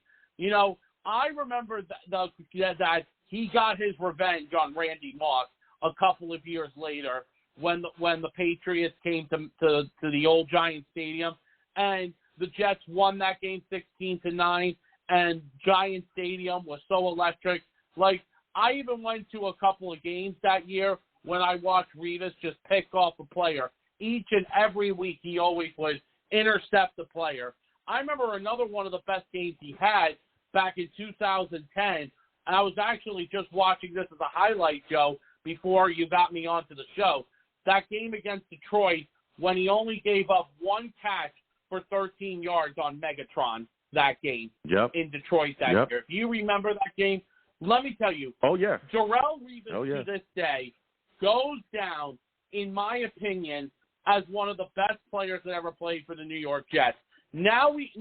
S3: I remember that he got his revenge on Randy Moss a couple of years later when the Patriots came to the old Giant Stadium, and the Jets won that game 16-9, and Giant Stadium was so electric. Like, I even went to a couple of games that year when I watched Revis just pick off a player. Each and every week he always would intercept the player. I remember another one of the best games he had back in 2010, and I was actually just watching this as a highlight, Joe, before you got me onto the show. That game against Detroit when he only gave up one catch for 13 yards on Megatron that game in Detroit that year. If you remember that game, let me tell you.
S2: Oh, yeah.
S3: Darrelle Revis to this day goes down, in my opinion, as one of the best players that ever played for the New York Jets. Now we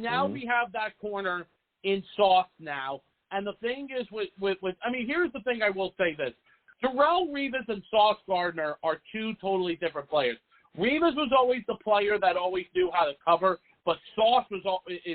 S3: have that corner in Sauce now, And the thing is here's the thing I will say this. Darrelle Revis and Sauce Gardner are two totally different players. Revis was always the player that always knew how to cover, but Sauce is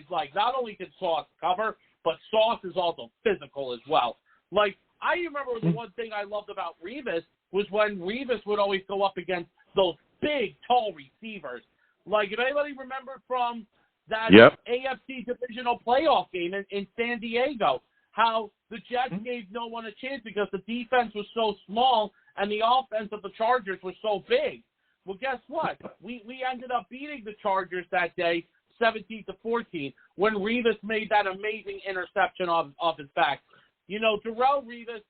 S3: like, not only can Sauce cover, but Sauce is also physical as well. Like, I remember the one thing I loved about Revis was when Revis would always go up against those big, tall receivers. Like, if anybody remembered from that AFC divisional playoff game in San Diego, how the Jets gave no one a chance because the defense was so small and the offense of the Chargers was so big. Well, guess what? We ended up beating the Chargers that day, 17-14, when Revis made that amazing interception off his back. You know, Darrelle Revis,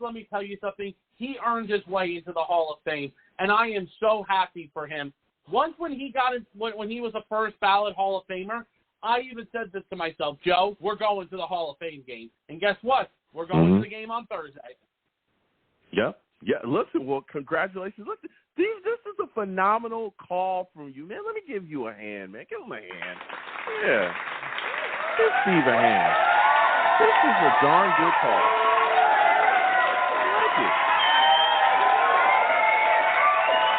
S3: let me tell you something. He earned his way into the Hall of Fame, and I am so happy for him. Once when he was a first ballot Hall of Famer, I even said this to myself, Joe, we're going to the Hall of Fame game. And guess what? We're going to the game on Thursday.
S2: Yeah. Listen, well, congratulations. Listen, Steve, this is a phenomenal call from you, man. Let me give you a hand, man. Give him a hand. Yeah. Give Steve a hand. This is a darn good call. I like it.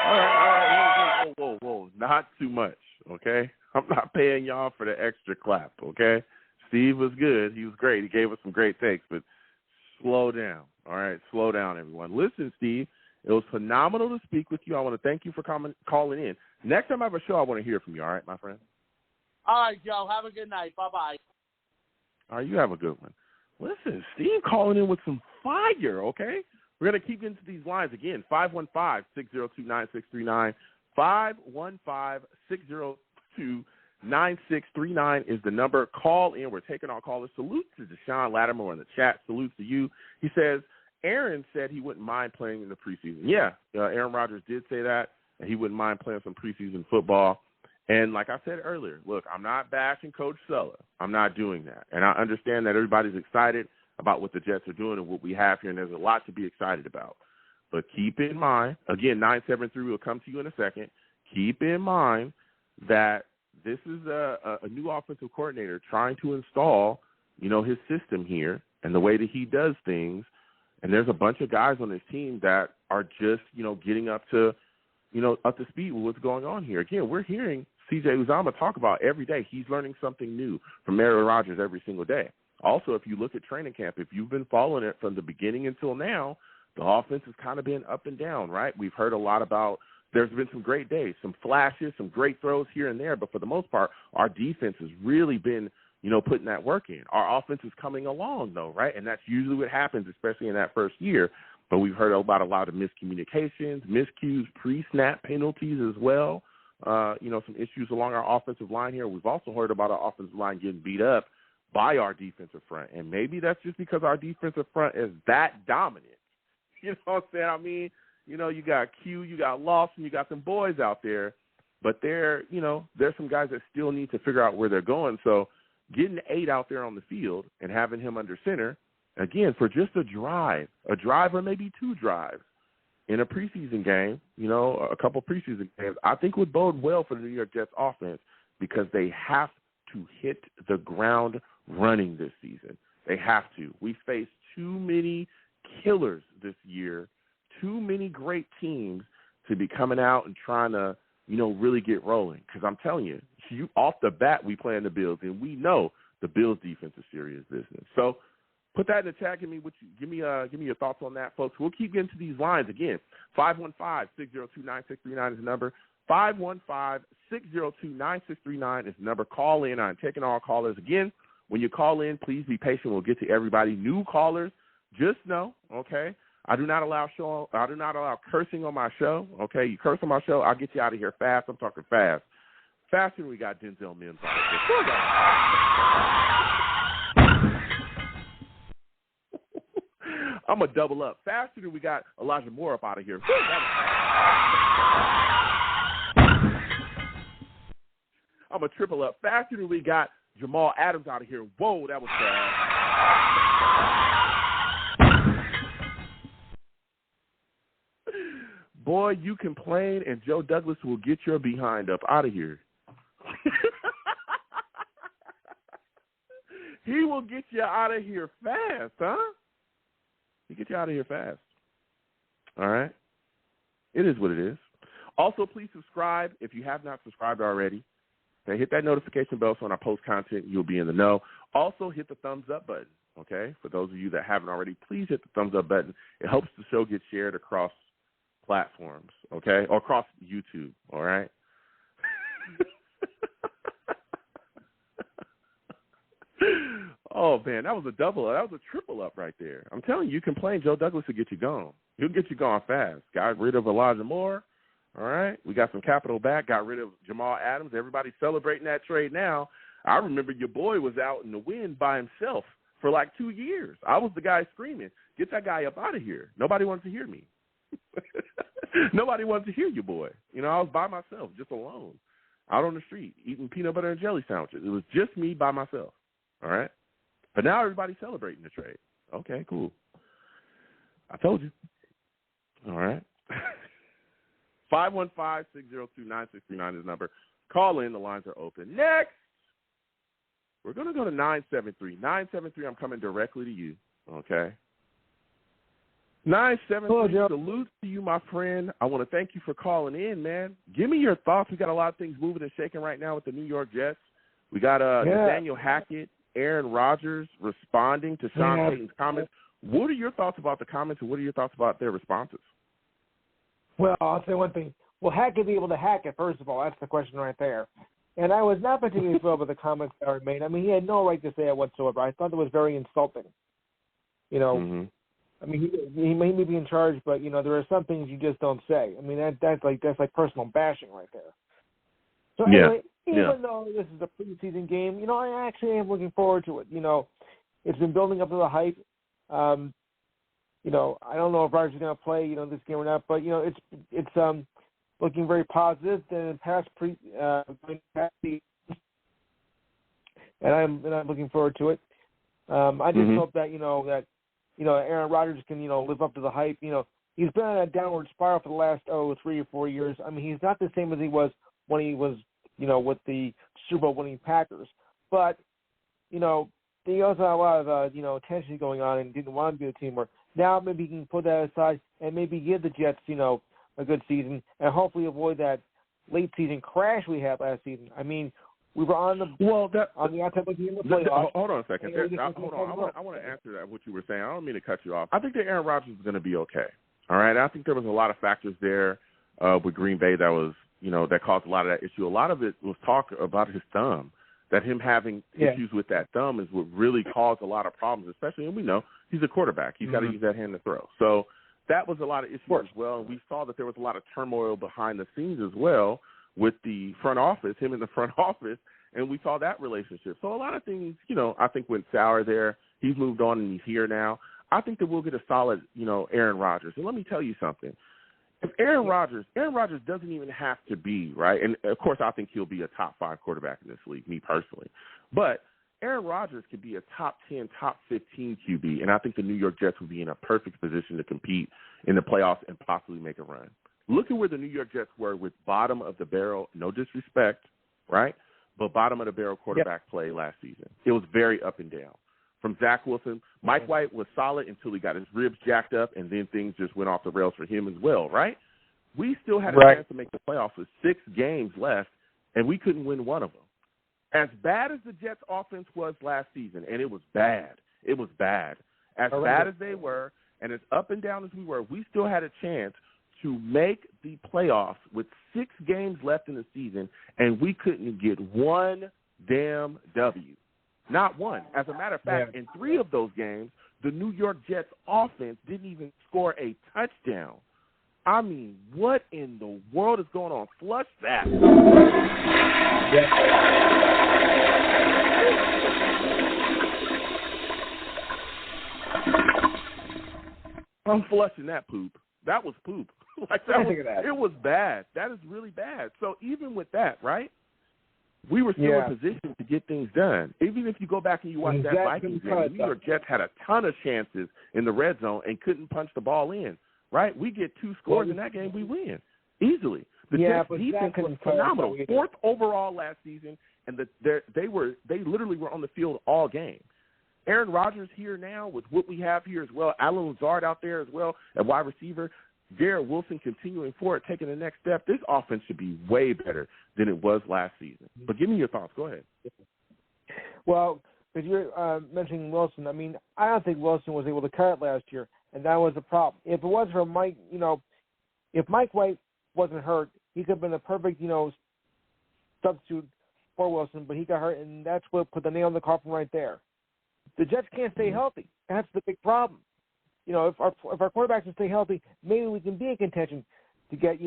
S2: All right. Whoa. Not too much, okay? I'm not paying y'all for the extra clap, okay? Steve was good. He was great. He gave us some great takes, but slow down, all right? Slow down, everyone. Listen, Steve, it was phenomenal to speak with you. I want to thank you for calling in. Next time I have a show, I want to hear from you, all right, my friend?
S3: All right, Joe. Have a good night. Bye-bye.
S2: All right, you have a good one. Listen, Steve calling in with some fire, okay? We're going to keep getting to these lines again. 515-602-9639. 515-602-9639 is the number. Call in. We're taking our callers. Salute to Deshaun Lattimore in the chat. Salute to you. He says, Aaron said he wouldn't mind playing in the preseason. Yeah, Aaron Rodgers did say that, and he wouldn't mind playing some preseason football. And like I said earlier, look, I'm not bashing Coach Sulla. I'm not doing that. And I understand that everybody's excited about what the Jets are doing and what we have here, and there's a lot to be excited about. But keep in mind, again, 973 will come to you in a second. Keep in mind that this is a new offensive coordinator trying to install, his system here and the way that he does things. And there's a bunch of guys on his team that are just, getting up to speed with what's going on here. Again, we're hearing C.J. Uzomah talk about every day. He's learning something new from Aaron Rodgers every single day. Also, if you look at training camp, if you've been following it from the beginning until now, the offense has kind of been up and down, right? We've heard a lot about there's been some great days, some flashes, some great throws here and there, but for the most part, our defense has really been, putting that work in. Our offense is coming along, though, right? And that's usually what happens, especially in that first year. But we've heard about a lot of miscommunications, miscues, pre-snap penalties as well. Some issues along our offensive line here. We've also heard about our offensive line getting beat up by our defensive front. And maybe that's just because our defensive front is that dominant. You know what I'm saying? You got Q, you got Lawson, you got some boys out there, but there's some guys that still need to figure out where they're going. So getting 8 out there on the field and having him under center, again, for just a drive or maybe 2 drives in a preseason game, a couple preseason games, I think would bode well for the New York Jets offense because they have to hit the ground running this season. They have to. We faced too many killers this year, too many great teams to be coming out and trying to, really get rolling. Because I'm telling you, off the bat, we playing the Bills, and we know the Bills defense is serious business. So put that in the chat. Give me your thoughts on that, folks. We'll keep getting to these lines again. 515-602-9639 is the number. 515-602-9639 is the number. Call in. I'm taking all callers again. When you call in, please be patient. We'll get to everybody. New callers, just know, okay, I do not allow cursing on my show, okay? You curse on my show, I'll get you out of here fast. I'm talking fast. Faster than we got Denzel Mims out here. I'm going to double up. Faster than we got Elijah Moore up out of here. I'm going to triple up. Faster than we got Jamal Adams out of here. Whoa, that was fast. Boy, you complain, and Joe Douglas will get your behind up out of here. He will get you out of here fast, huh? He'll get you out of here fast. All right? It is what it is. Also, please subscribe if you have not subscribed already. Okay, hit that notification bell so when I post content, you'll be in the know. Also, hit the thumbs up button, okay? For those of you that haven't already, please hit the thumbs up button. It helps the show get shared across platforms, okay, or across YouTube, all right? Oh, man, that was a triple up right there. I'm telling you can play Joe Douglas to get you gone. He'll get you gone fast. Got rid of Elijah Moore, all right? We got some capital back, got rid of Jamal Adams. Everybody's celebrating that trade now. I remember your boy was out in the wind by himself for like 2 years. I was the guy screaming, get that guy up out of here. Nobody wants to hear me. Nobody wants to hear you, boy. You know, I was by myself, just alone, out on the street, eating peanut butter and jelly sandwiches. It was just me by myself, all right? But now everybody's celebrating the trade. Okay, cool. I told you. All right. 515-602-9639 is the number. Call in. The lines are open. Next, we're going to go to 973. 973, I'm coming directly to you, okay? 973, salute to you, my friend. I want to thank you for calling in, man. Give me your thoughts. We got a lot of things moving and shaking right now with the New York Jets. We got Nathaniel Hackett, Aaron Rodgers responding to Sean Payton's comments. What are your thoughts about the comments, and what are your thoughts about their responses?
S4: Well, I'll say one thing. Will Hackett be able to hack it, first of all? That's the question right there. And I was not particularly thrilled with the comments that were made. I mean, he had no right to say it whatsoever. I thought it was very insulting. You know, I mean, he may be in charge, but, you know, there are some things you just don't say. I mean, that's like personal bashing right there. So anyway, even though this is a preseason game, you know, I actually am looking forward to it. You know, it's been building up to the hype. You know, I don't know if Rodgers is going to play, you know, this game or not, but, you know, it's looking very positive than past season. And I'm looking forward to it. I just hope that, you know, Aaron Rodgers can, you know, live up to the hype. You know, he's been on a downward spiral for the last 3 or 4 years. I mean, he's not the same as he was when he was, you know, with the Super Bowl winning Packers. But, you know, he also had a lot of, you know, tension going on and didn't want to be a team where now maybe he can put that aside and maybe give the Jets, you know, a good season and hopefully avoid that late season crash we had last season. I mean, we were on the outside looking in the playoffs.
S2: Hold on a second. Hold on. I want to answer that, what you were saying. I don't mean to cut you off. I think that Aaron Rodgers is going to be okay. All right? I think there was a lot of factors there with Green Bay that was, you know, that caused a lot of that issue. A lot of it was talk about his thumb, that him having issues with that thumb is what really caused a lot of problems, especially, and we know he's a quarterback. He's got to use that hand to throw. So that was a lot of issues as well. And we saw that there was a lot of turmoil behind the scenes as well with the front office, him in the front office, and we saw that relationship. So a lot of things, you know, I think went sour there. He's moved on and he's here now. I think that we'll get a solid, you know, Aaron Rodgers. And let me tell you something. If Aaron Rodgers doesn't even have to be, right, and, of course, I think he'll be a top 5 quarterback in this league, me personally. But Aaron Rodgers could be a top 10, top 15 QB, and I think the New York Jets would be in a perfect position to compete in the playoffs and possibly make a run. Look at where the New York Jets were with bottom-of-the-barrel, no disrespect, right, but bottom-of-the-barrel quarterback play last season. It was very up and down. From Zach Wilson, Mike White was solid until he got his ribs jacked up, and then things just went off the rails for him as well, right? We still had a chance to make the playoffs with 6 games left, and we couldn't win one of them. As bad as the Jets' offense was last season, and it was bad. It was bad. As bad as they were, and as up and down as we were, we still had a chance to make the playoffs with 6 games left in the season, and we couldn't get one damn W. Not one. As a matter of fact, in 3 of those games, the New York Jets offense didn't even score a touchdown. I mean, what in the world is going on? Flush that. I'm flushing that poop. That was poop. It was bad. That is really bad. So even with that, right? We were still in position to get things done. Even if you go back and you watch that Vikings game, the New York Jets had a ton of chances in the red zone and couldn't punch the ball in, right? We get 2 scores in that game, we win easily. The Jets' defense was phenomenal. 4th overall last season, and they literally were on the field all game. Aaron Rodgers here now with what we have here as well, Alan Lazard out there as well at wide receiver, Garrett Wilson continuing forward, taking the next step, this offense should be way better than it was last season. But give me your thoughts. Go ahead.
S4: Well, because you're mentioning Wilson, I mean, I don't think Wilson was able to cut it last year, and that was the problem. If it was for Mike, if Mike White wasn't hurt, he could have been a perfect, substitute for Wilson, but he got hurt, and that's what put the nail in the coffin right there. The Jets can't stay healthy. That's the big problem. If our quarterbacks can stay healthy, maybe we can be in contention to get,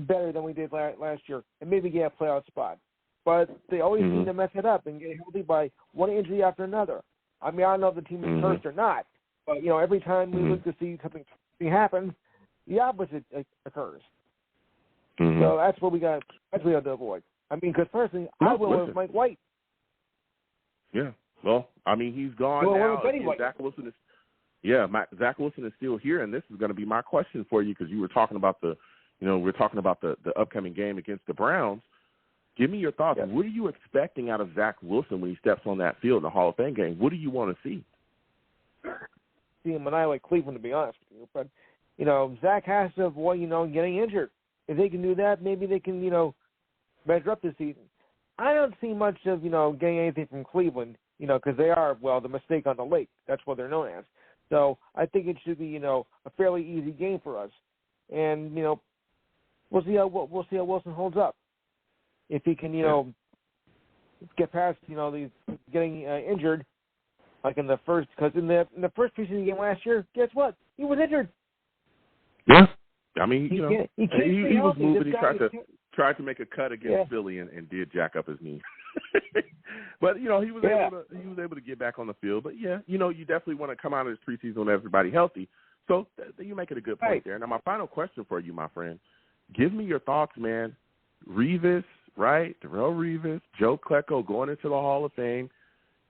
S4: better than we did last year and maybe get a playoff spot. But they always seem to mess it up and get healthy by one injury after another. I mean, I don't know if the team is cursed or not, but, every time we look to see something happen, the opposite occurs. So that's what we got to avoid. I mean, because personally, I will with Mike White.
S2: Yeah. Well, I mean, he's gone now. Zach Wilson is still here, and this is going to be my question for you because you were talking about the upcoming game against the Browns. Give me your thoughts. Yes. What are you expecting out of Zach Wilson when he steps on that field in the Hall of Fame game? What do you want to see?
S4: See him and I like Cleveland, to be honest with you. But, Zach has to avoid, getting injured. If they can do that, maybe they can, measure up this season. I don't see much of, getting anything from Cleveland, because they are, the mistake on the lake. That's what they're known as. So I think it should be, a fairly easy game for us. And, we'll see how Wilson holds up. If he can, get past, these getting injured, like in the first, because in the first preseason game last year, guess what? He was injured.
S2: Yeah. I mean, he was moving. He tried to make a cut against Philly and did jack up his knee. But he was able to get back on the field. But you definitely want to come out of this preseason with everybody healthy. So you make it a good point there. Now, my final question for you, my friend, give me your thoughts, man. Revis, right? Darrelle Revis, Joe Klecko going into the Hall of Fame.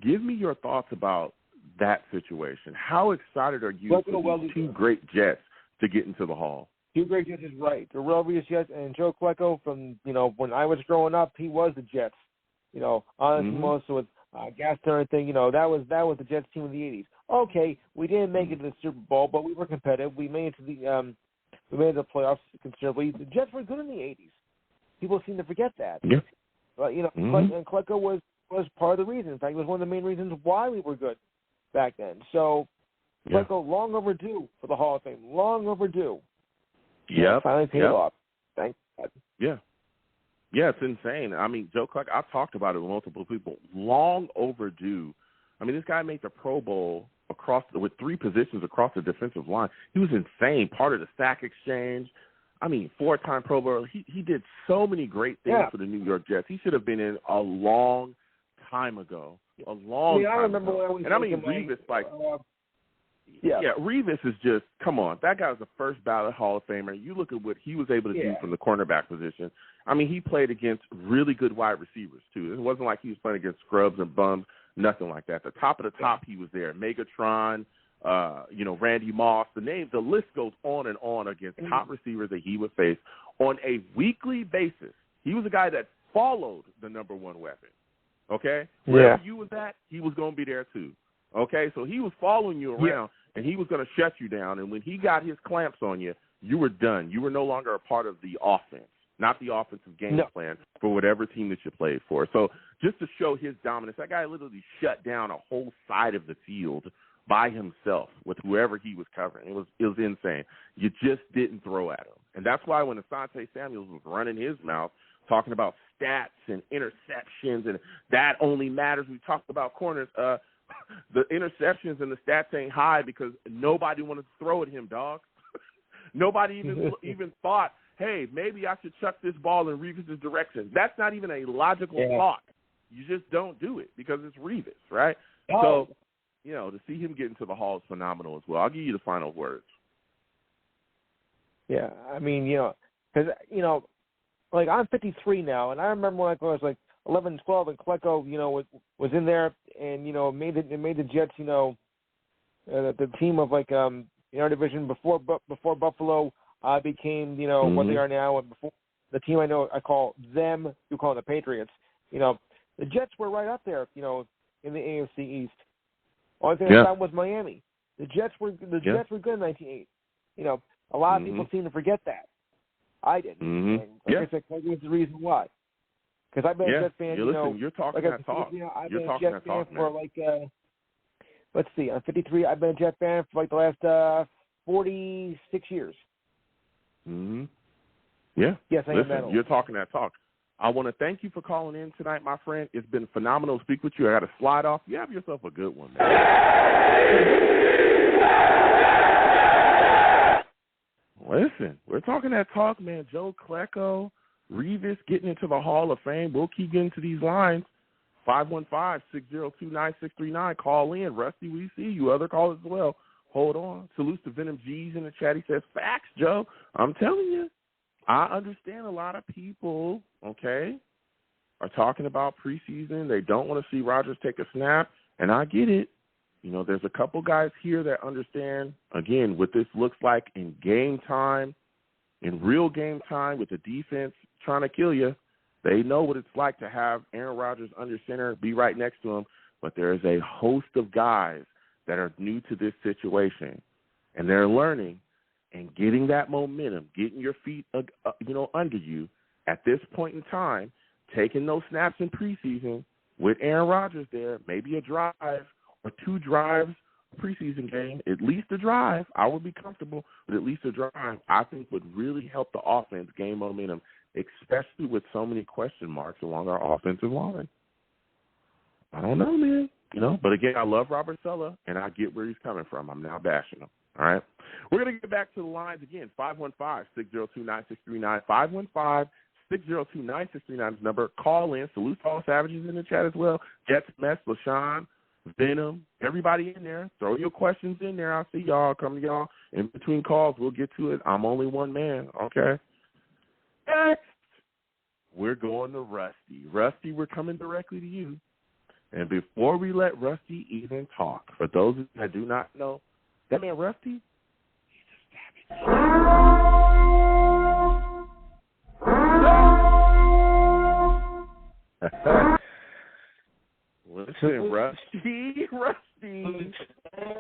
S2: Give me your thoughts about that situation. How excited are you for these two great Jets to get into the Hall?
S4: Two great Jets is right. Darrelle Revis, Jets, and Joe Klecko from, when I was growing up, he was the Jets. Honestly, most with Gaston and everything, that was the Jets team of the 80s. Okay, we didn't make it to the Super Bowl, but we were competitive. We made it to the playoffs considerably. The Jets were good in the 80s. People seem to forget that. Yeah. But, and Klecko was part of the reason. In fact, it was one of the main reasons why we were good back then. So, Klecko, long overdue for the Hall of Fame. Long overdue.
S2: Yeah.
S4: Finally paid off. Thank God.
S2: Yeah. Yeah, it's insane. I mean, Joe Klecko, I've talked about it with multiple people. Long overdue. I mean, this guy made the Pro Bowl with three positions across the defensive line. He was insane. Part of the sack exchange. I mean, 4-time Pro Bowl. He did so many great things for the New York Jets. He should have been in a long time ago. I remember
S4: when I was
S2: Revis, Revis is just, come on. That guy was a first ballot Hall of Famer. You look at what he was able to do from the cornerback position. I mean, he played against really good wide receivers, too. It wasn't like he was playing against scrubs and bums, nothing like that. The top of the top, he was there. Megatron, Randy Moss, the list goes on and on against top receivers that he would face on a weekly basis. He was a guy that followed the number one weapon, okay? Wherever you was at, he was going to be there too, okay? So he was following you around, and he was going to shut you down, and when he got his clamps on you, you were done. You were no longer a part of the offense, not the offensive game plan for whatever team that you played for. So just to show his dominance, that guy literally shut down a whole side of the field by himself with whoever he was covering. It was insane. You just didn't throw at him. And that's why when Asante Samuels was running his mouth talking about stats and interceptions and that only matters, we talked about corners, the interceptions and the stats ain't high because nobody wanted to throw at him, dog. Nobody even thought, hey, maybe I should chuck this ball in Revis' direction. That's not even a logical thought. You just don't do it because it's Revis, right? So, to see him get into the Hall is phenomenal as well. I'll give you the final words.
S4: Yeah, I mean, because, like I'm 53 now, and I remember when I was like 11, 12, and Klecko, was in there and, made the Jets, the team of like, in our division before Buffalo became, what they are now, and before the team I call them, you call them the Patriots. The Jets were right up there, in the AFC East. Only thing I found was Miami. The Jets were good in 1980. You know, a lot of people seem to forget that. I didn't. And like I said, there's the reason why. Because I've been a Jets fan,
S2: you're talking that talk.
S4: I've been a Jets fan for let's see, I'm 53. I've been a Jets fan for like the last 46 years.
S2: Mm-hmm. Yeah.
S4: Yes, I
S2: Listen,
S4: am.
S2: You're talking that talk. I want to thank you for calling in tonight, my friend. It's been phenomenal to speak with you. I got to slide off. You have yourself a good one, man. Listen, we're talking that talk, man. Joe Klecko, Revis getting into the Hall of Fame. We'll keep getting to these lines. 515-602-9639. Call in. Rusty, we see you. Other callers as well. Hold on. Salutes to Venom G's in the chat. He says, facts, Joe. I'm telling you. I understand a lot of people, okay, are talking about preseason. They don't want to see Rodgers take a snap, and I get it. You know, there's a couple guys here that understand, again, what this looks like in game time, in real game time with the defense trying to kill you. They know what it's like to have Aaron Rodgers under center, be right next to him, but there is a host of guys that are new to this situation, and they're learning and getting that momentum, getting your feet, under you at this point in time, taking those snaps in preseason with Aaron Rodgers there, maybe a drive or 2 drives preseason game, at least a drive. I would be comfortable with at least a drive. I think would really help the offense gain momentum, especially with so many question marks along our offensive line. I don't know, man. But again, I love Robert Saleh, and I get where he's coming from. I'm now bashing him. All right? We're going to get back to the lines again. 515-602-9639. 515-602-9639 is the number. Call in. Salute to all Savages in the chat as well. Jets, Mess, LaShawn, Venom, everybody in there. Throw your questions in there. I'll see y'all. Come to y'all. In between calls, we'll get to it. I'm only one man, okay? Next, we're going to Rusty. Rusty, we're coming directly to you. And before we let Rusty even talk, for those that do not know, that man Rusty, he's a savage. Listen, Rusty,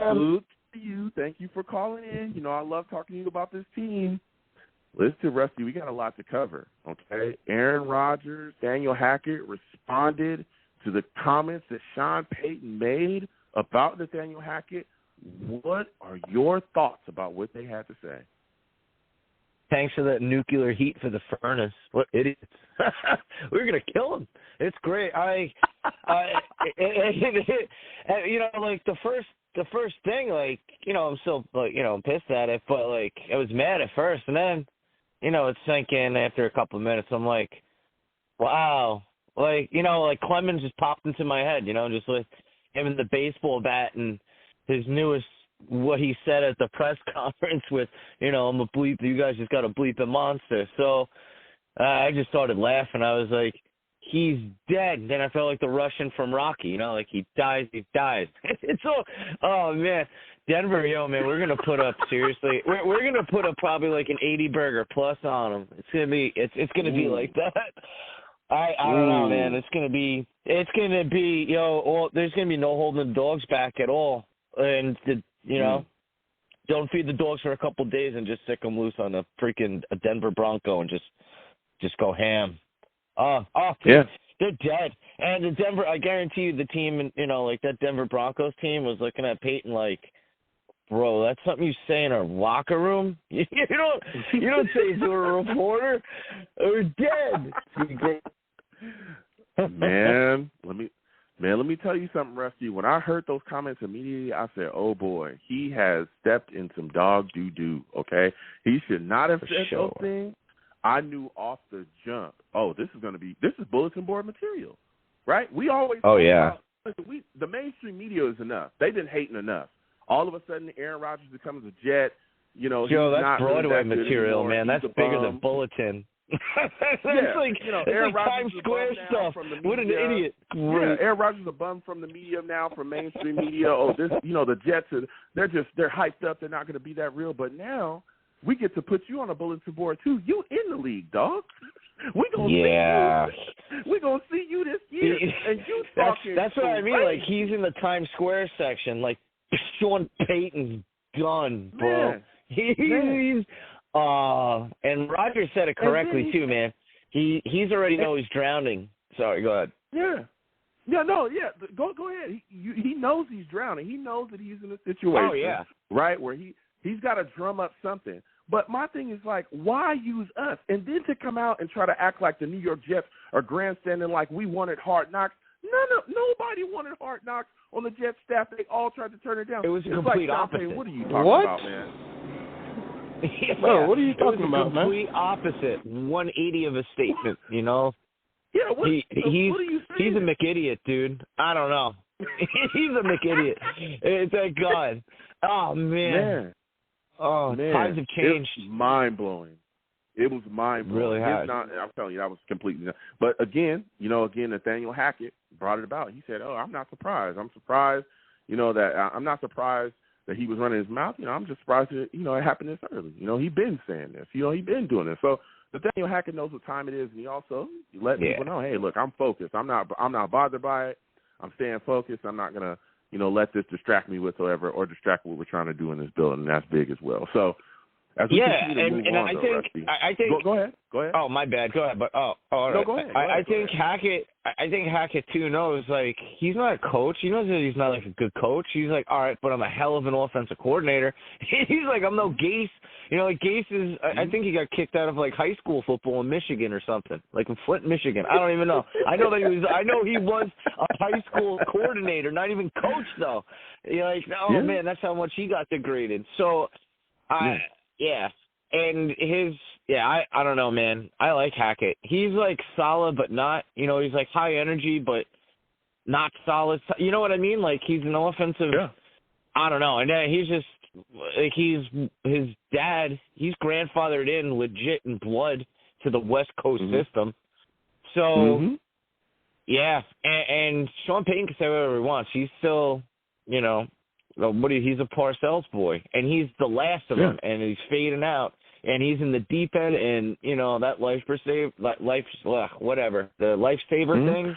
S2: salute to you. Thank you for calling in. I love talking to you about this team. Listen, Rusty, we got a lot to cover, okay? Aaron Rodgers, Daniel Hackett responded to the comments that Sean Payton made about Nathaniel Hackett. What are your thoughts about what they had to say?
S5: Thanks for that nuclear heat for the furnace. What idiots. We're going to kill him. It's great. Like the first thing, I'm still, pissed at it, but, I was mad at first. And then, it sank in after a couple of minutes. I'm like, wow. Clemens just popped into my head, just with him in the baseball bat and his newest, what he said at the press conference with, I'm a bleep, you guys just got to bleep a monster. So I just started laughing. I was like, he's dead. Then I felt like the Russian from Rocky, he dies. It's so, oh, man. Denver, man, we're going to put up, seriously, we're going to put up probably like an 80 burger plus on them. It's going to be, it's going to be like that. I don't know, man. It's gonna be, there's gonna be no holding the dogs back at all, and don't feed the dogs for a couple of days and just stick them loose on a freaking Denver Bronco and just go ham. They're dead. And the Denver, I guarantee you, the team, that Denver Broncos team was looking at Peyton like, bro, that's something you say in our locker room. You don't say to a reporter. We're dead.
S2: Man, let me tell you something, Rusty. When I heard those comments immediately, I said, oh, boy, he has stepped in some dog doo-doo, okay? He should not have said those things. I knew off the jump, this is bulletin board material, right? We always the mainstream media is enough. They've been hating enough. All of a sudden, Aaron Rodgers becomes a Jet.
S5: Joe, that's Broadway material, man. That's bigger than bulletin. That's
S2: Aaron
S5: like Times Square stuff. What an idiot!
S2: Yeah, Aaron Rodgers is a bum from the media now, from mainstream media. The Jets they're hyped up. They're not going to be that real. But now we get to put you on a bulletin board too. You in the league, dog. We're gonna see you this year. And you talking
S5: that's what I mean.
S2: crazy.
S5: Like, he's in the Times Square section. Like, Sean Payton's done, bro.
S2: Man.
S5: And Rodgers said it correctly too, man. He's already know he's drowning. Sorry, go ahead.
S2: Yeah. Go ahead. He knows he's drowning. He knows that he's in a situation, right, where he's got to drum up something. But my thing is, like, why use us? And then to come out and try to act like the New York Jets are grandstanding like we wanted Hard Knocks. Nobody wanted Hard Knocks on the Jets staff. They all tried to turn it down.
S5: It was a complete opposite.
S2: What are you talking about, man?
S6: Bro, what are you talking about, man?
S5: Complete opposite. 180 of a statement, you know?
S2: Yeah, what are you saying?
S5: He's a McIdiot, dude. I don't know. He's a McIdiot. Thank God. Oh, man. Oh,
S2: man.
S5: Times have changed.
S2: It was mind-blowing. It was mind-blowing.
S5: Really has.
S2: I'm telling you, that was completely – but again, Nathaniel Hackett brought it about. He said, I'm not surprised. I'm surprised, that I'm not surprised that he was running his mouth. I'm just surprised that, it happened this early. He's been saying this. He's been doing this. So Nathaniel Hackett knows what time it is, and he also let people know, hey, look, I'm focused. I'm not bothered by it. I'm staying focused. I'm not going to, let this distract me whatsoever or distract what we're trying to do in this building, and that's big as well. So, as we continue to move on,
S5: I think
S2: go ahead.
S5: Oh, my bad. Go ahead. But
S2: no, go ahead.
S5: I think Hackett too knows, like, he's not a coach. He knows that he's not like a good coach. He's like, all right, but I'm a hell of an offensive coordinator. He's like, I'm no Gase. Like Gase is. I think he got kicked out of like high school football in Michigan or something, like in Flint, Michigan. I don't even know. I know he was a high school coordinator, not even coach though. Man, that's how much he got degraded. So, Yeah. And I don't know, man. I like Hackett. He's like solid, but not, he's like high energy, but not solid. You know what I mean? Like he's an offensive, I don't know. And he's just, like his dad, he's grandfathered in legit in blood to the West Coast system. So, and Sean Payton can say whatever he wants. He's still, he's a Parcells boy, and he's the last of them, and he's fading out, and he's in the deep end, and that the lifesaver thing.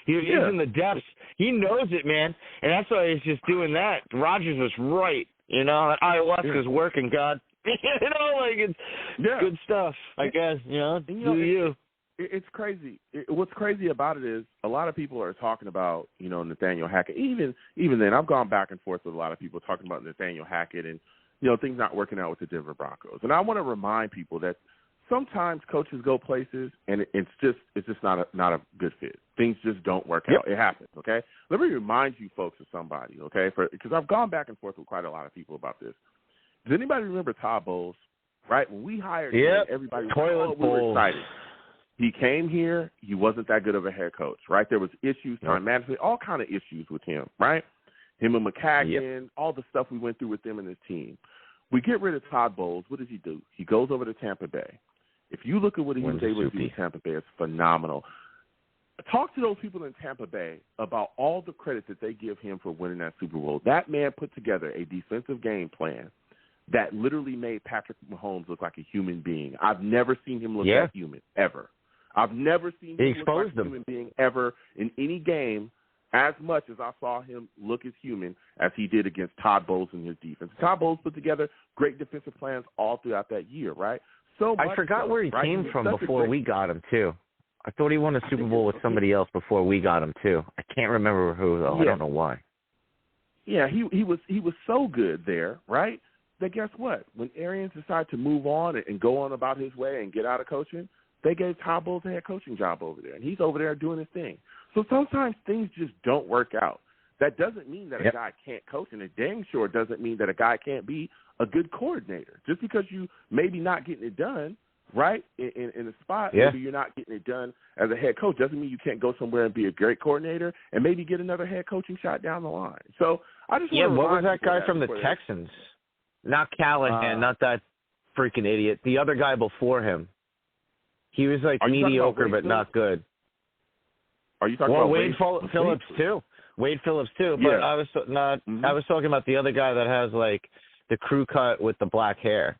S5: He's in the depths. He knows it, man, and that's why he's just doing that. Rodgers was right, ayahuasca's working, God, it's good stuff. I guess
S2: It's crazy. What's crazy about it is a lot of people are talking about, Nathaniel Hackett. Even then, I've gone back and forth with a lot of people talking about Nathaniel Hackett and, things not working out with the Denver Broncos. And I want to remind people that sometimes coaches go places and it's just not a good fit. Things just don't work out. It happens, okay? Let me remind you folks of somebody, okay? Because I've gone back and forth with quite a lot of people about this. Does anybody remember Todd Bowles? Right? When we hired him, everybody was we were excited. He came here. He wasn't that good of a head coach, right? There was issues, time management, all kind of issues with him, right? Him and McCagan, all the stuff we went through with him and his team. We get rid of Todd Bowles. What does he do? He goes over to Tampa Bay. If you look at what he was able to do in Tampa Bay, it's phenomenal. Talk to those people in Tampa Bay about all the credit that they give him for winning that Super Bowl. That man put together a defensive game plan that literally made Patrick Mahomes look like a human being. I've never seen him look like human, ever. I've never seen him look like a human being ever in any game as much as I saw him look as human as he did against Todd Bowles and his defense. Todd Bowles put together great defensive plans all throughout that year, right? So
S5: I forgot where he came from before we got him, too. I thought he won a Super Bowl with somebody else before we got him, too. I can't remember who, though. I don't know why.
S2: Yeah, he was so good there, right? That guess what? When Arians decided to move on and go on about his way and get out of coaching, they gave Todd Bowles a head coaching job over there, and he's over there doing his thing. So sometimes things just don't work out. That doesn't mean that a guy can't coach, and it dang sure doesn't mean that a guy can't be a good coordinator. Just because you maybe not getting it done, right, in a spot, maybe you're not getting it done as a head coach, doesn't mean you can't go somewhere and be a great coordinator and maybe get another head coaching shot down the line. So I just want to
S5: what was that guy from the Texans? Not Callahan, not that freaking idiot. The other guy before him. He was like mediocre but not good.
S2: Are you talking about Wade Phillips
S5: too? Wade Phillips too. But I was I was talking about the other guy that has like the crew cut with the black hair.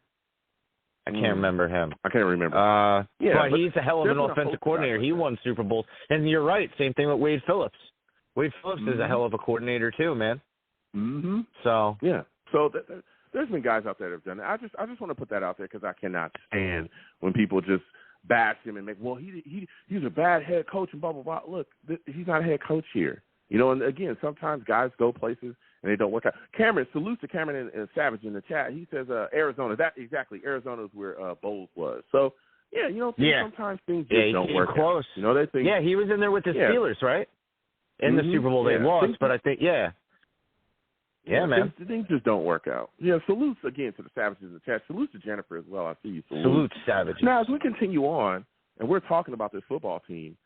S5: I can't remember him.
S2: I can't remember.
S5: But he's a hell of an offensive coordinator. He won Super Bowls. And you're right. Same thing with Wade Phillips. Wade Phillips is a hell of a coordinator too, man.
S2: Mm-hmm.
S5: So
S2: yeah. So there's been guys out there that have done it. I just want to put that out there because I cannot stand when people just bash him and make, well, he's a bad head coach and blah, blah, blah. Look, he's not a head coach here. You know, and again, sometimes guys go places and they don't work out. Cameron, salute to Cameron and Savage in the chat. He says Arizona. Arizona is where Bowles was. So, yeah, you know, sometimes things just don't work
S5: close.
S2: Out. You know, they think.
S5: Yeah, he was in there with the Steelers, right? In the Super Bowl they lost, but I think, Yeah, man.
S2: Things just don't work out. Yeah, salutes again to the Savages in the chat. Salutes to Jennifer as well. I see you.
S5: Salute Savages.
S2: Now, as we continue on, and we're talking about this football team,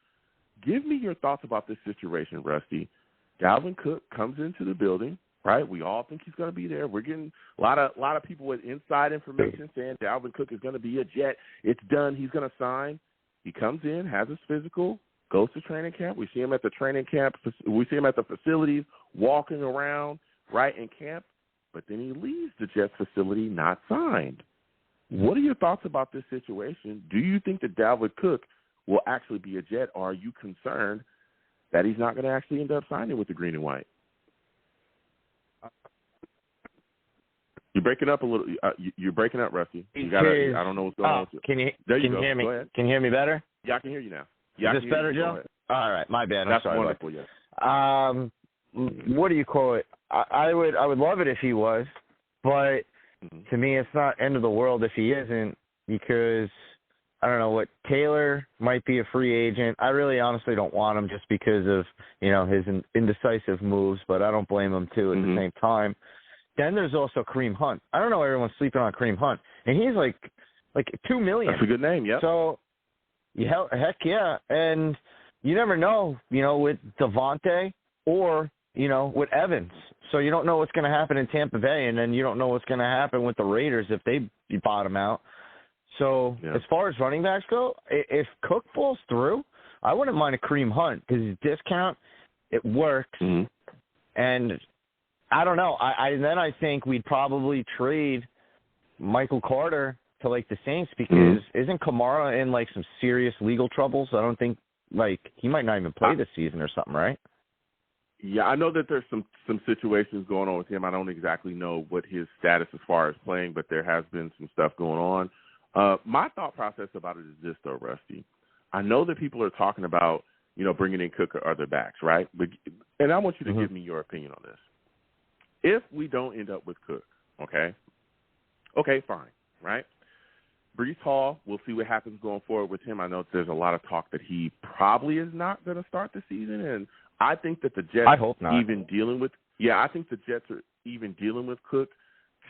S2: give me your thoughts about this situation, Rusty. Dalvin Cook comes into the building, right? We all think he's going to be there. We're getting a lot of people with inside information saying Dalvin Cook is going to be a Jet. It's done. He's going to sign. He comes in, has his physical, goes to training camp. We see him at the training camp. We see him at the facilities, walking around, right, in camp. But then he leaves the Jets facility not signed. What are your thoughts about this situation? Do you think that Dalvin Cook will actually be a Jet, or are you concerned that he's not going to actually end up signing with the green and white? You're breaking up a little. You're breaking up, Rusty. I don't know what's going on.
S5: Can you hear me?
S2: Go ahead.
S5: Can you hear me better?
S2: Yeah, I can hear you now.
S5: Is this better, Joe? All right, my bad.
S2: That's
S5: sorry.
S2: Wonderful. Yes.
S5: What do you call it? I would love it if he was, but to me, it's not end of the world if he isn't, because I don't know what Taylor might be a free agent. I really honestly don't want him just because of, you know, his indecisive moves, but I don't blame him too at the same time. Then there's also Kareem Hunt. I don't know why everyone's sleeping on Kareem Hunt, and he's like $2 million.
S2: That's a good name, yeah.
S5: So, heck yeah, and you never know, you know, with Devontae or, you know, with Evans. So you don't know what's going to happen in Tampa Bay, and then you don't know what's going to happen with the Raiders if they bottom out. So as far as running backs go, if Cook falls through, I wouldn't mind a Kareem Hunt because his discount, it works. And I don't know. I think we'd probably trade Michael Carter to, like, the Saints because isn't Kamara in, like, some serious legal troubles? I don't think, like, he might not even play this season or something, right?
S2: Yeah, I know that there's some situations going on with him. I don't exactly know what his status as far as playing, but there has been some stuff going on. My thought process about it is this, though, Rusty. I know that people are talking about, you know, bringing in Cook or other backs, right? And I want you to give me your opinion on this. If we don't end up with Cook, okay, fine, right? Breece Hall, we'll see what happens going forward with him. I know there's a lot of talk that he probably is not going to start the season, and I think that the Jets,
S5: I hope not.
S2: I think the Jets are even dealing with Cook,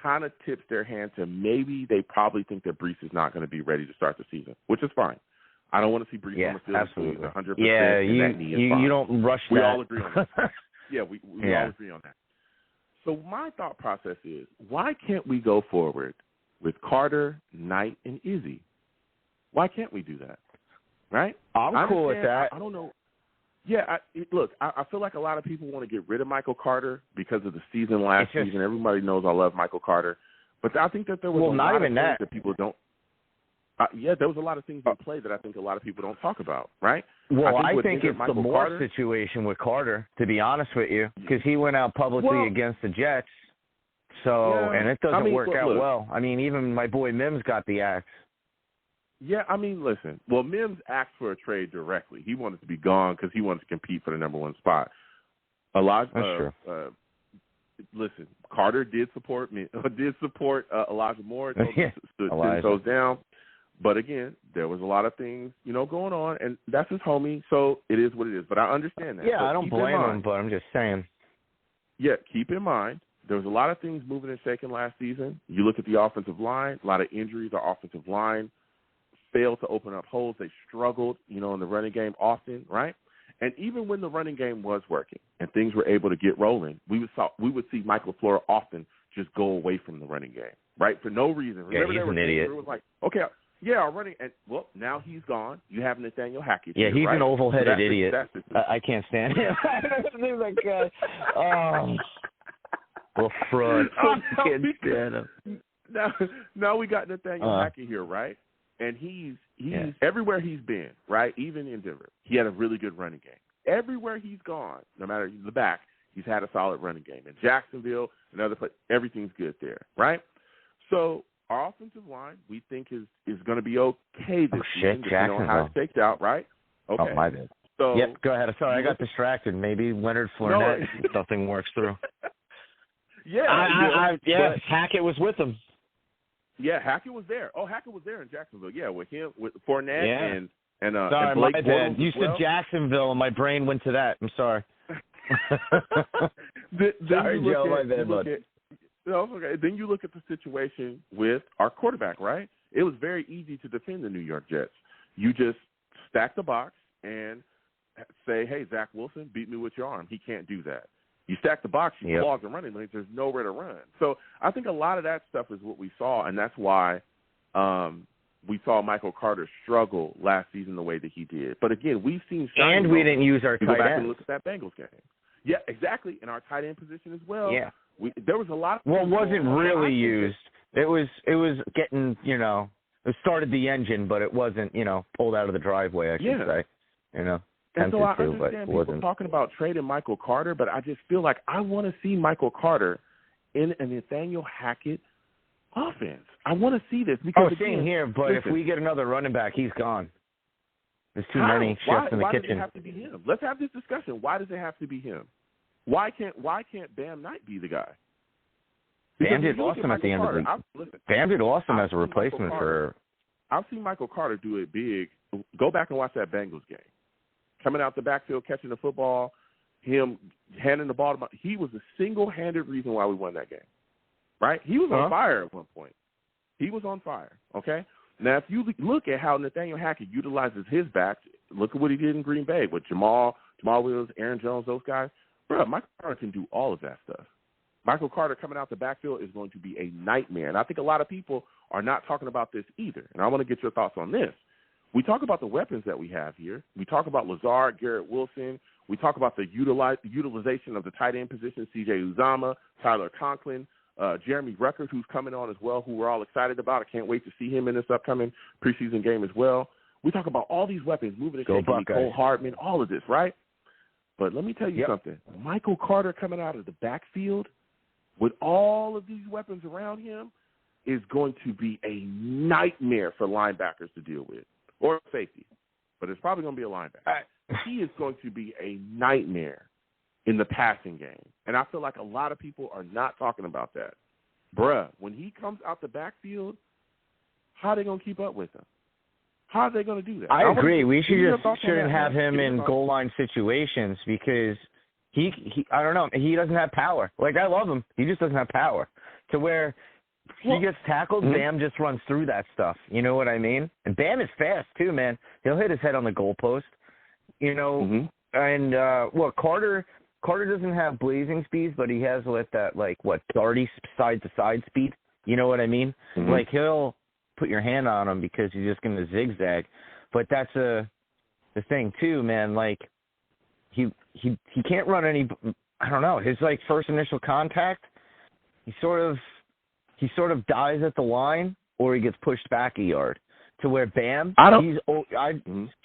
S2: kind of tips their hand to maybe they probably think that Breece is not going to be ready to start the season, which is fine. I don't want to see Breece on the field until he's 100%.
S5: Yeah,
S2: you
S5: don't rush that.
S2: We all agree on that. Yeah, we all agree on that. So my thought process is, why can't we go forward with Carter, Knight, and Izzy? Why can't we do that? Right?
S5: I'm cool with that.
S2: I don't know. Yeah, I feel like a lot of people want to get rid of Michael Carter because of the season last season. Everybody knows I love Michael Carter. But I think that there was a lot of things that people don't. There was a lot of things in play that I think a lot of people don't talk about, right?
S5: Well, I think it's the Moore situation with Carter, to be honest with you, because he went out publicly against the Jets. So, and it doesn't work out well. I mean, even my boy Mims got the axe.
S2: Yeah, I mean, listen. Well, Mims asked for a trade directly. He wanted to be gone because he wanted to compete for the number one spot. That's true. Listen, Carter did support Elijah Moore. Stood 10 toes down. But again, there was a lot of things, you know, going on, and that's his homie, so it is what it is. But I understand that.
S5: Yeah, I don't blame him, but I'm just saying.
S2: Yeah, keep in mind, there was a lot of things moving and shaking last season. You look at the offensive line, a lot of injuries. Our offensive line failed to open up holes. They struggled, you know, in the running game often, right? And even when the running game was working and things were able to get rolling, we would see Michael LaFleur often just go away from the running game, right, for no reason. Remember,
S5: he's an idiot.
S2: It was like, okay, yeah, our running, and well, now he's gone. You have Nathaniel Hackett.
S5: Yeah, he's
S2: right?
S5: an oval-headed idiot. I can't stand him. That guy. Oh, well, fraud. I can't stand him.
S2: now we got Nathaniel Hackett here, right? And he's everywhere he's been, right? Even in Denver, he had a really good running game. Everywhere he's gone, no matter the back, he's had a solid running game. In Jacksonville, another place, everything's good there, right? So our offensive line, we think is going to be okay this season, depending on how it shakes out, right? Okay.
S5: Oh, my bad.
S2: So,
S5: yep, go ahead. Sorry, I got distracted. Maybe Leonard Fournette, something works through.
S2: But
S5: Hackett was with him.
S2: Yeah, Hackett was there. Oh, Hackett was there in Jacksonville. Yeah, with him, with Fournette and
S5: sorry,
S2: and Blake
S5: my bad.
S2: Bortles
S5: You
S2: as
S5: said
S2: well.
S5: Jacksonville, and my brain went to that. I'm sorry. Sorry, Joe. My bad, bud.
S2: No, okay. Then you look at the situation with our quarterback, right? It was very easy to defend the New York Jets. You just stack the box and say, hey, Zach Wilson, beat me with your arm. He can't do that. You stack the box, you clog the running lanes, there's nowhere to run. So I think a lot of that stuff is what we saw, and that's why we saw Michael Carter struggle last season the way that he did. But, again, we've seen –
S5: and we didn't use our tight end.
S2: Go back and look at that Bengals game. Yeah, exactly, in our tight end position as well.
S5: Yeah.
S2: There was a lot of –
S5: well, it wasn't really used. It was getting, it started the engine, but it wasn't, pulled out of the driveway, I should say.
S2: And so I understand people talking about trading Michael Carter, but I just feel like I want to see Michael Carter in a Nathaniel Hackett offense. I want to see this because
S5: same here. But if we get another running back, he's gone. There's too many chefs in the kitchen. Why does it have to be him? Let's have this discussion. Why does it have to be him?
S2: Why can't Bam Knight be the guy?
S5: Bam did awesome at the end of the league. Bam did awesome as a replacement for.
S2: I've seen Michael Carter do it big. Go back and watch that Bengals game. Coming out the backfield, catching the football, him handing the ball to – he was the single-handed reason why we won that game, right? He was on fire at one point. He was on fire, okay? Now, if you look at how Nathaniel Hackett utilizes his backs, look at what he did in Green Bay with Jamal Williams, Aaron Jones, those guys. Bro, Michael Carter can do all of that stuff. Michael Carter coming out the backfield is going to be a nightmare. And I think a lot of people are not talking about this either. And I want to get your thoughts on this. We talk about the weapons that we have here. We talk about Lazard, Garrett Wilson. We talk about the utilization of the tight end position, C.J. Uzomah, Tyler Conklin, Jeremy Ruckert, who's coming on as well, who we're all excited about. I can't wait to see him in this upcoming preseason game as well. We talk about all these weapons, moving to Cole Hardman, all of this, right? But let me tell you something. Michael Carter coming out of the backfield with all of these weapons around him is going to be a nightmare for linebackers to deal with. Or safety, but it's probably going to be a linebacker. He is going to be a nightmare in the passing game. And I feel like a lot of people are not talking about that. Bruh, when he comes out the backfield, how are they going to keep up with him? How are they going to do that?
S5: I agree. We shouldn't have him in goal line situations because he I don't know, he doesn't have power. Like, I love him. He just doesn't have power to where – he gets tackled, Bam just runs through that stuff. You know what I mean? And Bam is fast, too, man. He'll hit his head on the goalpost. And, Carter doesn't have blazing speeds, but he has, darty side-to-side speed. You know what I mean? Mm-hmm. Like, he'll put your hand on him because he's just going to zigzag. But that's the thing, too, man. Like, he can't run any – I don't know. His, first initial contact, he sort of dies at the line, or he gets pushed back a yard. To where Bam,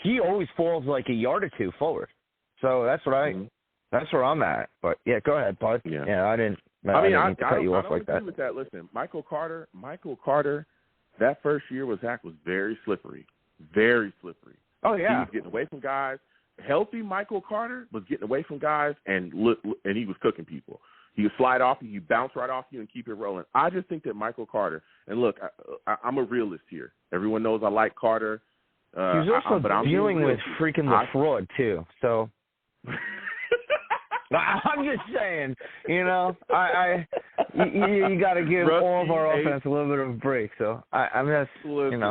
S5: he always falls like a yard or two forward. So that's that's where I'm at. But yeah, go ahead, bud. Yeah, I didn't mean to cut you off like that.
S2: With that. Listen, Michael Carter, that first year with Zach was very slippery, very slippery.
S5: Oh yeah,
S2: he was getting away from guys. Healthy Michael Carter was getting away from guys, and he was cooking people. He would slide off you, you bounce right off you, and keep it rolling. I just think that Michael Carter, and look, I'm a realist here. Everyone knows I like Carter.
S5: He's also dealing with freaking the fraud, too. So I'm just saying, you got to give all of our offense a little bit of a break. So I'm just, looking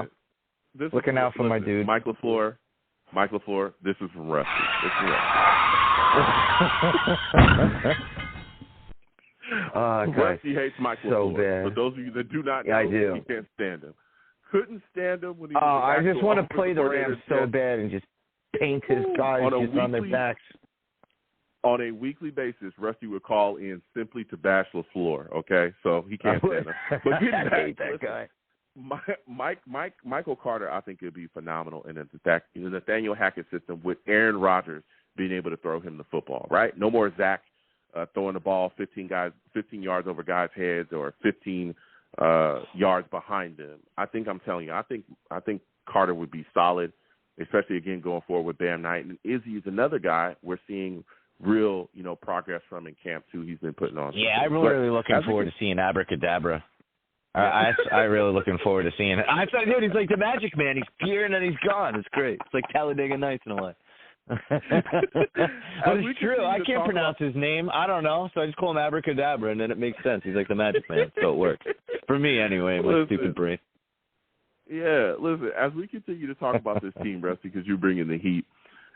S5: out for my dude.
S2: Mike LaFleur, this is from Rusty. Rusty hates Michael
S5: so
S2: LaFleur.
S5: bad.
S2: For those of you that do not know,
S5: I do.
S2: He can't stand him. Couldn't stand him when he was
S5: I just want to play the Rams so bad and just paint his guys just on their backs.
S2: on a weekly basis, Rusty would call in simply to bash LaFleur, okay? So he can't stand him. But getting back,
S5: I hate that guy.
S2: Michael Carter, I think, would be phenomenal in the Nathaniel Hackett system with Aaron Rodgers being able to throw him the football, right? No more Zach throwing the ball 15 yards over guys' heads or 15 yards behind them. I think Carter would be solid, especially, again, going forward with Bam Knight. And Izzy is another guy we're seeing real, progress from in camp, too. He's been putting on.
S5: Yeah, I'm really looking forward to seeing Abracadabra. I'm really looking forward to seeing it. I thought, dude, he's like the Magic Man. He's here and then he's gone. It's great. It's like Talladega Nights in a way. But it's true. I can't pronounce his name. I don't know, so I just call him Abracadabra, and then it makes sense. He's like the Magic Man, so it works. For me, anyway, my stupid brain.
S2: Yeah, listen, as we continue to talk about this team, Rusty, because you bring in the heat,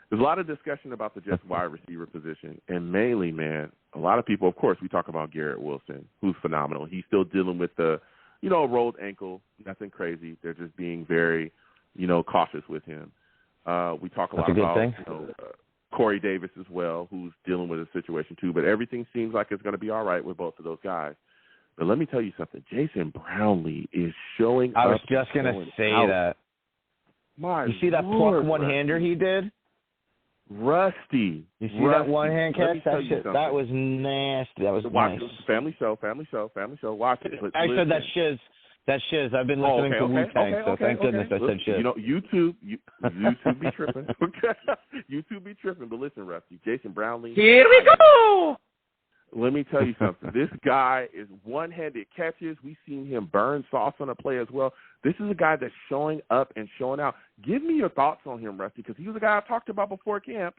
S2: there's a lot of discussion about the Jets wide receiver position, and mainly, man, a lot of people, of course, we talk about Garrett Wilson, who's phenomenal. He's still dealing with the, rolled ankle, nothing crazy. They're just being very, cautious with him. We talk a lot about Corey Davis as well, who's dealing with a situation too, but everything seems like it's going to be all right with both of those guys. But let me tell you something. Jason Brownlee is showing up.
S5: I was just going to say that.
S2: You
S5: see that pluck one-hander he did?
S2: Rusty.
S5: You see that one-hand catch? That was nasty. That was nice.
S2: Family show. Watch it.
S5: I said that shiz. That shiz. I've been listening to Wu-Tang, so thank goodness I said shiz.
S2: YouTube be tripping. Okay? YouTube be tripping. But listen, Rusty, Jason Brownlee.
S6: Here we go!
S2: Let me tell you something. This guy is one-handed catches. We've seen him burn sauce on a play as well. This is a guy that's showing up and showing out. Give me your thoughts on him, Rusty, because he was a guy I talked about before camp,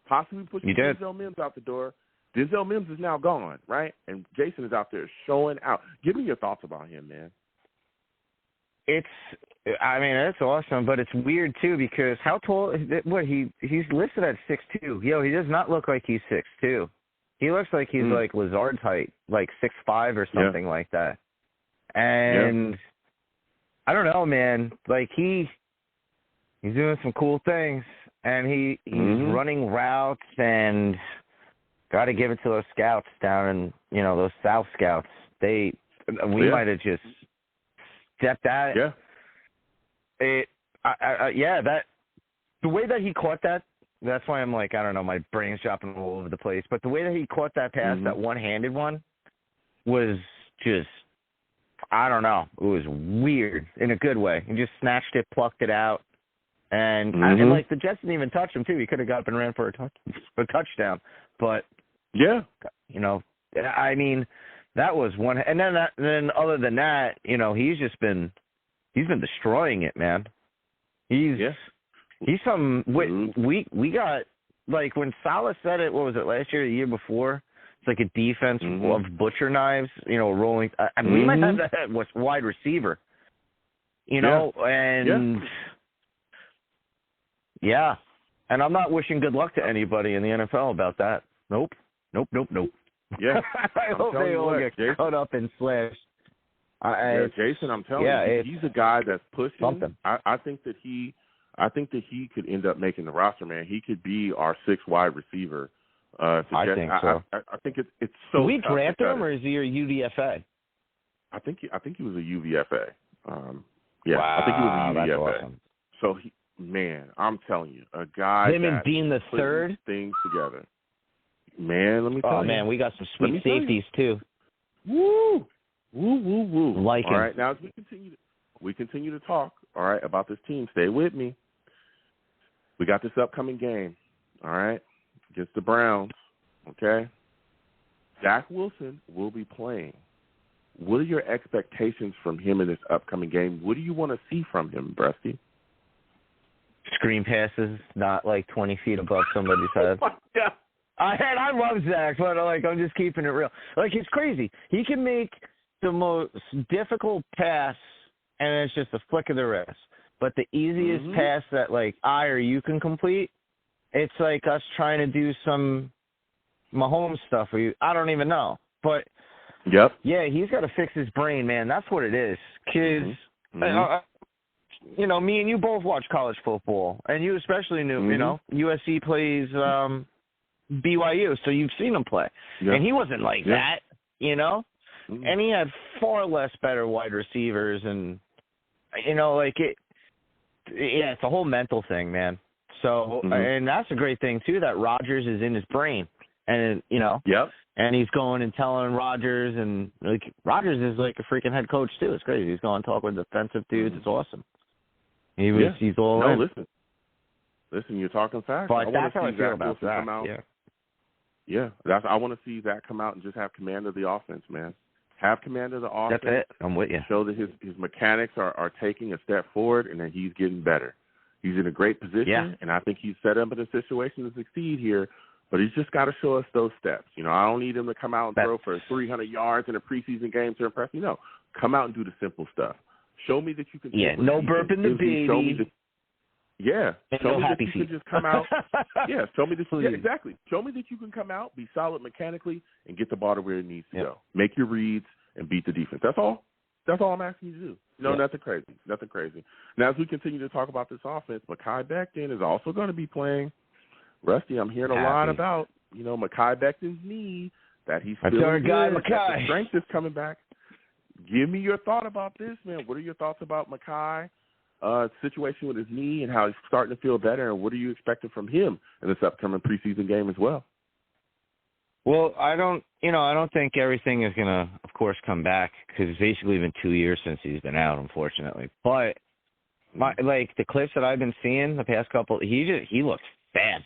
S2: possibly pushing Denzel Mims out the door. Denzel Mims is now gone, right? And Jason is out there showing out. Give me your thoughts about him, man.
S5: It's awesome, but it's weird, too, because how tall is it? He's listed at 6'2". He does not look like he's 6'2". He looks like he's like Lazard's height, like 6'5" or something like that. And I don't know, man. Like he's doing some cool things, and he's running routes, and got to give it to those scouts down in those South scouts. We might have just stepped at it. The way that he caught that. That's why I'm like, I don't know, my brain's dropping all over the place. But the way that he caught that pass, that one-handed one, was just, I don't know. It was weird in a good way. He just snatched it, plucked it out. And the Jets didn't even touch him, too. He could have got up and ran for a touchdown. But, I mean, that was one. And then other than that, he's been destroying it, man. He's some. We got, like, when Salah said it. What was it, last year, or the year before? It's like a defense of butcher knives. Rolling. We might have that was wide receiver. And and I'm not wishing good luck to anybody in the NFL about that. Nope. Yeah, I hope they all get cut up and slashed.
S2: Jason, I'm telling you, he's a guy that's pushing. Something. I think that he could end up making the roster, man. He could be our sixth wide receiver. I think so. I think it's so.
S5: Did we draft him, or is he a UDFA?
S2: I think he was a UVFA.
S5: Wow,
S2: I think he was a UVFA.
S5: That's awesome.
S2: So I'm telling you, a guy
S5: him and Dean the third
S2: things together. Man, let me tell you.
S5: Oh man, we got some sweet safeties too.
S2: Woo!
S5: Like
S2: all right, now as we continue to talk, all right, about this team. Stay with me. We got this upcoming game, all right, against the Browns. Okay, Zach Wilson will be playing. What are your expectations from him in this upcoming game? What do you want to see from him, Brusty?
S5: Screen passes, not like 20 feet above somebody's head.
S2: Oh my God.
S5: I love Zach, but I'm just keeping it real. Like, it's crazy. He can make the most difficult pass, and it's just a flick of the wrist. But the easiest pass that, like, I or you can complete, it's like us trying to do some Mahomes stuff. I don't even know. But, yeah, he's got to fix his brain, man. That's what it is. Because, me and you both watch college football, and you especially knew, USC plays BYU, so you've seen him play. Yeah. And he wasn't like that, you know? Mm-hmm. And he had far less better wide receivers and, you know, like it's a whole mental thing, man. So, and that's a great thing, too, that Rodgers is in his brain. And, you know, and he's going and telling Rodgers, and, like, Rodgers is like a freaking head coach, too. It's crazy. He's going to talk with defensive dudes. It's awesome. He's all in.
S2: Listen, you're talking facts.
S5: But that's how I feel about that.
S2: I want to see Zach come out and just have command of the offense, man. Have command of the offense.
S5: That's it. I'm with you.
S2: Show that his mechanics are taking a step forward and that he's getting better. He's in a great position, and I think he's set up in a situation to succeed here, but he's just got to show us those steps. You know, I don't need him to come out and throw for 300 yards in a preseason game to impress me. No, come out and do the simple stuff. Show me that you can.
S5: Yeah, no burping the baby.
S2: Show me that. Yeah, show me that you can just come out. Show me that. Yeah, exactly. Show me that you can come out, be solid mechanically, and get the ball to where it needs to go. Make your reads and beat the defense. That's all. That's all I'm asking you to do. No, nothing crazy. Nothing crazy. Now, as we continue to talk about this offense, Mekhi Becton is also going to be playing. Rusty, I'm hearing a lot about, you know, Mekhi Becton's knee, that he's feeling good, that the strength is coming back. Give me your thought about this, man. What are your thoughts about Mekhi? Situation with his knee and how he's starting to feel better, and what are you expecting from him in this upcoming preseason game as well?
S5: Well, I don't think everything is going to, of course, come back because it's basically been 2 years since he's been out, unfortunately. But the clips that I've been seeing the past couple, he looks fast.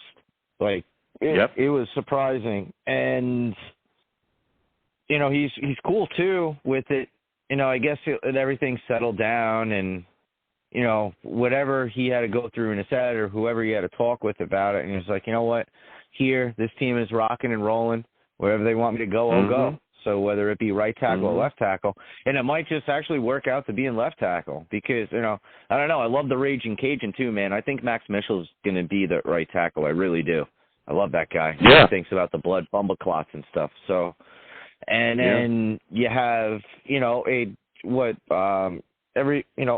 S5: Like it was surprising, and you know he's cool too with it. You know, I guess everything settled down and. You know, whatever he had to go through in his head or whoever he had to talk with about it. And he was like, you know what, this team is rocking and rolling. Wherever they want me to go, I'll go. So whether it be right tackle or left tackle. And it might just actually work out to being left tackle because, you know, I don't know. I love the Raging Cajun too, man. I think Max Mitchell's going to be the right tackle. I really do. I love that guy.
S2: Yeah.
S5: He thinks about the blood bumble clots and stuff. So, and then you have, you know,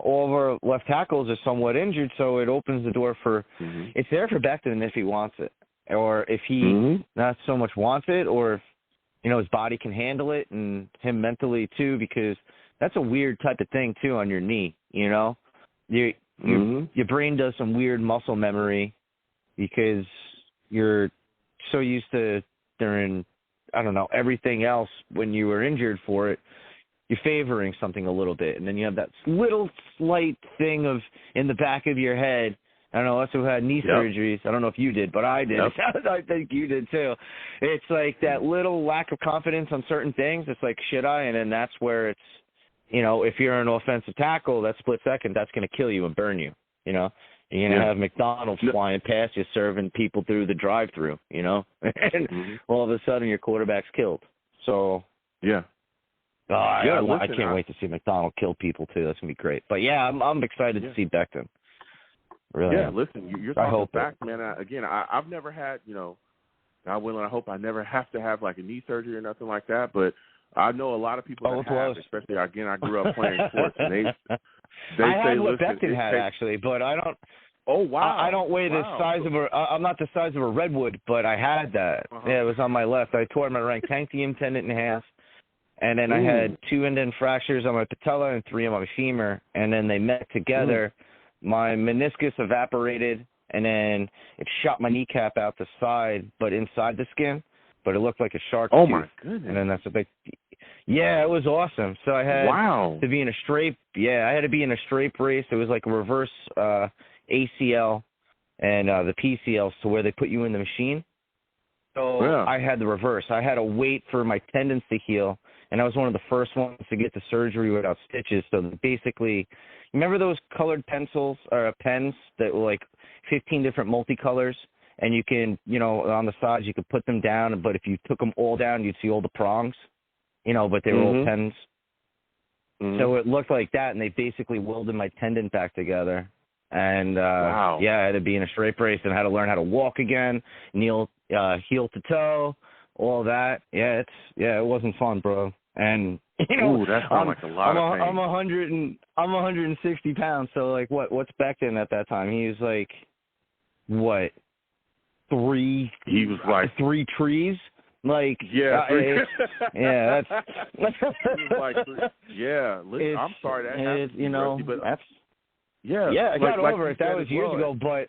S5: all of our left tackles are somewhat injured, so it opens the door for it's there for Becton if he wants it, or if he not so much wants it, or if, you know, his body can handle it and him mentally too, because that's a weird type of thing too on your knee. You know, your brain does some weird muscle memory because you're so used to during everything else when you were injured for it. You're favoring something a little bit, and then you have that little slight thing of in the back of your head. I don't know, us who had knee surgeries. I don't know if you did, but I did. I think you did too. It's like that little lack of confidence on certain things. It's like, should I? And then that's where it's, you know, if you're an offensive tackle, that split second, that's going to kill you and burn you. You know, you're going to have McDonald's flying past you, serving people through the drive-through. You know, and all of a sudden your quarterback's killed. So I can't wait to see McDonald kill people too. That's gonna be great. But I'm excited to see Becton. Really?
S2: Yeah. Listen, you're talking back, man. I've never had, you know, God willing, I hope I never have to have like a knee surgery or nothing like that. But I know a lot of people that have, especially I grew up playing sports, and they
S5: I
S2: say,
S5: had what Becton had actually, but I don't.
S2: Oh wow!
S5: I don't weigh the size of I'm not the size of a redwood, but I had that. Yeah, it was on my left. I tore my right tantium tendon in half. And then I had 2 indent fractures on my patella and 3 on my femur. And then they met together. My meniscus evaporated, and then it shot my kneecap out the side, but inside the skin. But it looked like a shark tooth.
S2: My goodness.
S5: And then that's a big – yeah, it was awesome. So I had to be in a straight – I had to be in a straight brace. It was like a reverse ACL and the PCL, so where they put you in the machine. So I had the reverse. I had to wait for my tendons to heal. And I was one of the first ones to get the surgery without stitches. So basically, remember those colored pencils or pens that were like 15 different multicolors? And you can, you know, on the sides, you could put them down. But if you took them all down, you'd see all the prongs, you know, but they were all pens. So it looked like that. And they basically welded my tendon back together. And, I had to be in a straight brace and had to learn how to walk again, kneel, heel to toe, all that. It wasn't fun, bro. And you know,
S2: that sounds like a lot of pain.
S5: I'm 160 pounds. So like, what's Becton at that time? He was like, what, three.
S2: He was like
S5: 3 trees. Like
S2: yeah,
S5: yeah. That's
S2: he was like yeah. Listen, I'm sorry that happened.
S5: You know,
S2: Rusty, but
S5: that's
S2: yeah.
S5: I got over it. That was years
S2: well.
S5: ago, but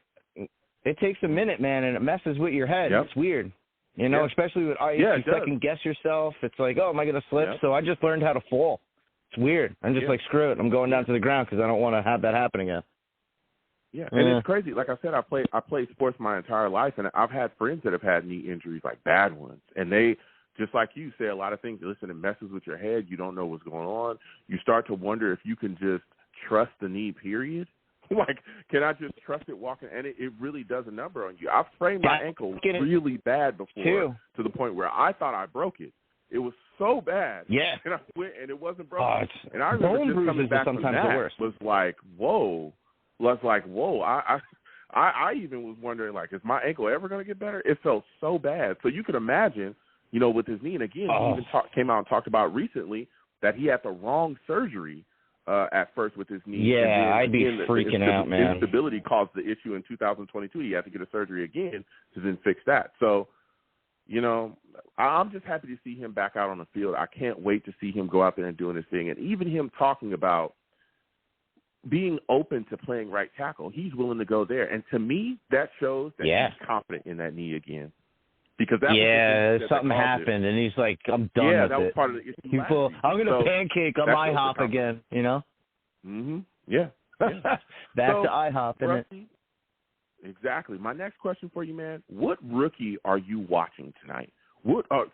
S5: it takes a minute, man, and it messes with your head.
S2: Yep.
S5: It's weird. You know, especially with ice, you second guess yourself. It's like, oh, am I going to slip? So I just learned how to fall. It's weird. I'm just like, screw it. I'm going down to the ground because I don't want to have that happen again.
S2: Yeah, and it's crazy. Like I said, I played sports my entire life, and I've had friends that have had knee injuries, like bad ones, and they, just like you, say a lot of things. Listen, it messes with your head. You don't know what's going on. You start to wonder if you can just trust the knee, period. Like, can I just trust it walking? And it really does a number on you. I've sprained my ankle really bad before to the point where I thought I broke it. It was so bad.
S5: Yeah.
S2: And I went, and it wasn't broken. And I remember just coming back from that was like, whoa. I even was wondering, like, is my ankle ever going to get better? It felt so bad. So you could imagine, you know, with his knee. And again, he even came out and talked about recently that he had the wrong surgery at first with his knee.
S5: Yeah, I'd be freaking out, man.
S2: Instability caused the issue in 2022. He had to get a surgery again to then fix that. So, you know, I'm just happy to see him back out on the field. I can't wait to see him go out there and doing his thing. And even him talking about being open to playing right tackle, he's willing to go there. And to me, that shows that he's confident in that knee again. Because that
S5: something happened, and he's like, I'm done with it.
S2: Yeah, that was part of the issue.
S5: I'm going to pancake on IHOP again, you know?
S2: Mm-hmm. Yeah.
S5: Back to IHOP, isn't it?
S2: Exactly. My next question for you, man, what rookie are you watching tonight? Not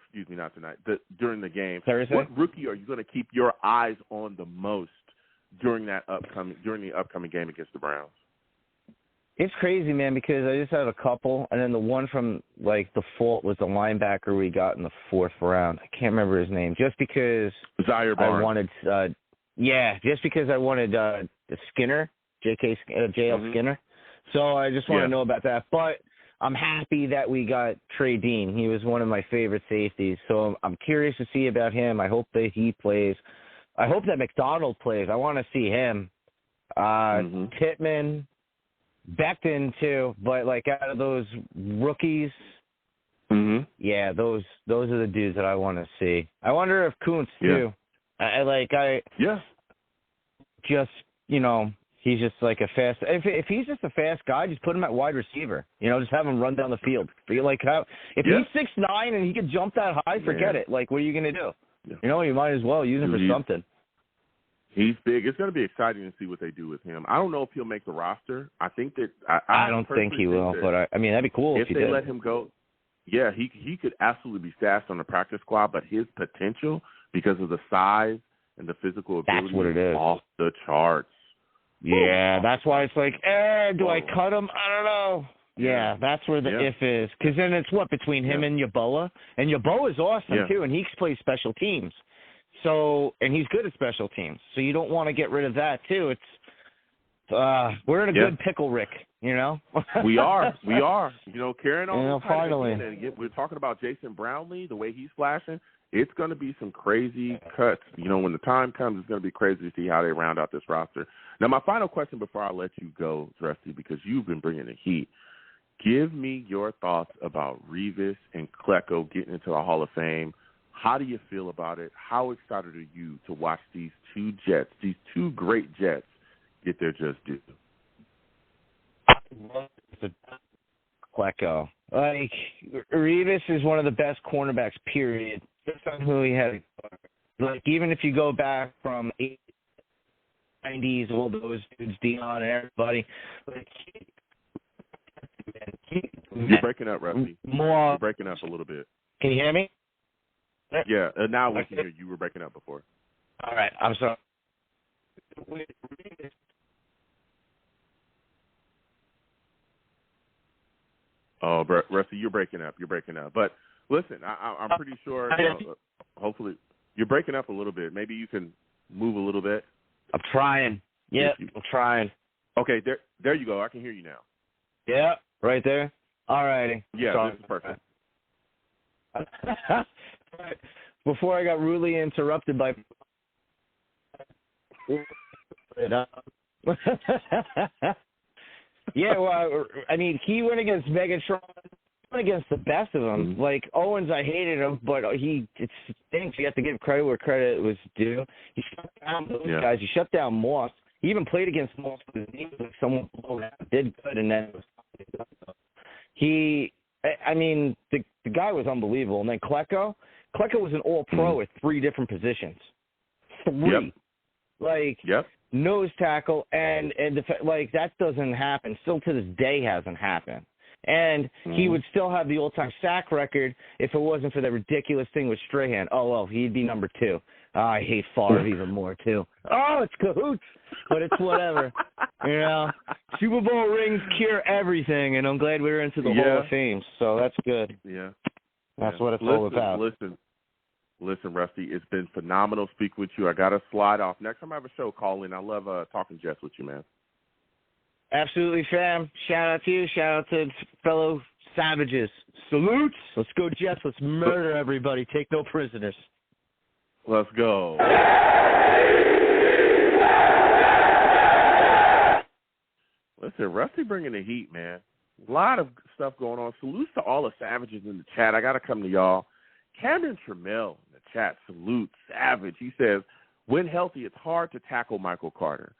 S2: tonight, during the game.
S5: Thursday?
S2: What rookie are you going to keep your eyes on the most during the upcoming game against the Browns?
S5: It's crazy, man, because I just had a couple, and then the one from, like, the fault was the linebacker we got in the 4th round. I can't remember his name. Just because
S2: Zaire Barnes.
S5: I wanted Skinner, JL Skinner. So I just want to know about that. But I'm happy that we got Trey Dean. He was one of my favorite safeties. So I'm curious to see about him. I hope that he plays. I hope that McDonald plays. I want to see him. Pittman, Becton too. But like out of those rookies, yeah, those are the dudes that I want to see. I wonder if Kuntz too. Just, you know, he's just like a fast. If he's just a fast guy, just put him at wide receiver. You know, just have him run down the field. If he's 6'9" and he can jump that high, forget it. Like, what are you going to do? Yeah. You know, you might as well use him for something.
S2: He's big. It's going to be exciting to see what they do with him. I don't know if he'll make the roster. I think that
S5: I don't think he will, but I mean, that'd be cool if he did.
S2: If they let him go. Yeah, he could absolutely be stashed on the practice squad, but his potential, because of the size and the physical ability,
S5: that's what it is.
S2: Off the charts.
S5: Yeah, that's why it's like, do I cut him? I don't know. Yeah, that's where the if is. Because then it's between him and Yeboah? And Yeboah is awesome, too, and he plays special teams. So, and he's good at special teams. So you don't want to get rid of that, too. It's we're in a good pickle, Rick, you know?
S2: We are. You know, carrying on.
S5: Finally.
S2: And we're talking about Jason Brownlee, the way he's flashing. It's going to be some crazy cuts. You know, when the time comes, it's going to be crazy to see how they round out this roster. Now, my final question before I let you go, Rusty, because you've been bringing the heat. Give me your thoughts about Revis and Klecko getting into the Hall of Fame. How do you feel about it? How excited are you to watch these two great Jets, get their just due?
S5: Klecko. Like, Revis is one of the best cornerbacks, period. Just on who he had. Like, even if you go back from 90s, all those dudes, Dion and everybody. Like,
S2: you're breaking up, Rusty. You're breaking up a little bit.
S5: Can you hear me?
S2: Yeah, now we can hear you. You were breaking up before.
S5: All right, I'm sorry.
S2: Oh, Rusty, you're breaking up. But listen, I'm pretty sure, hopefully, you're breaking up a little bit. Maybe you can move a little bit.
S5: I'm trying. Yeah, I'm trying.
S2: Okay, there you go. I can hear you now.
S5: Yeah, right there. All righty.
S2: Yeah,
S5: sorry.
S2: This is perfect.
S5: Before I got rudely interrupted by yeah, well, I mean, he went against Megatron against the best of them.
S2: Mm-hmm.
S5: Like Owens, I hated him, but it stinks. You have to give credit where credit was due. He shut down those guys. He shut down Moss. He even played against Moss with his knee, like someone did good, and then the guy was unbelievable. And then Klecko was an all-pro at 3 different positions. 3. Nose tackle, and that doesn't happen. Still to this day hasn't happened. And he would still have the all-time sack record if it wasn't for that ridiculous thing with Strahan. Oh, well, he'd be number 2. I hate Favre even more, too. Oh, it's cahoots, but it's whatever. You know, Super Bowl rings cure everything, and I'm glad we're into the Hall of Fame, so that's good.
S2: Yeah.
S5: That's what it's all about.
S2: Listen, Rusty, it's been phenomenal speaking with you. I got to slide off. Next time I have a show, call in. I love talking Jets with you, man.
S5: Absolutely, fam. Shout out to you. Shout out to fellow savages. Salutes. Let's go, Jets. Let's murder everybody. Take no prisoners.
S2: Let's go. Listen, Rusty bringing the heat, man. A lot of stuff going on. Salutes to all the savages in the chat. I got to come to y'all. Cameron Trammell in the chat, salute, savage. He says, when healthy, it's hard to tackle Michael Carter.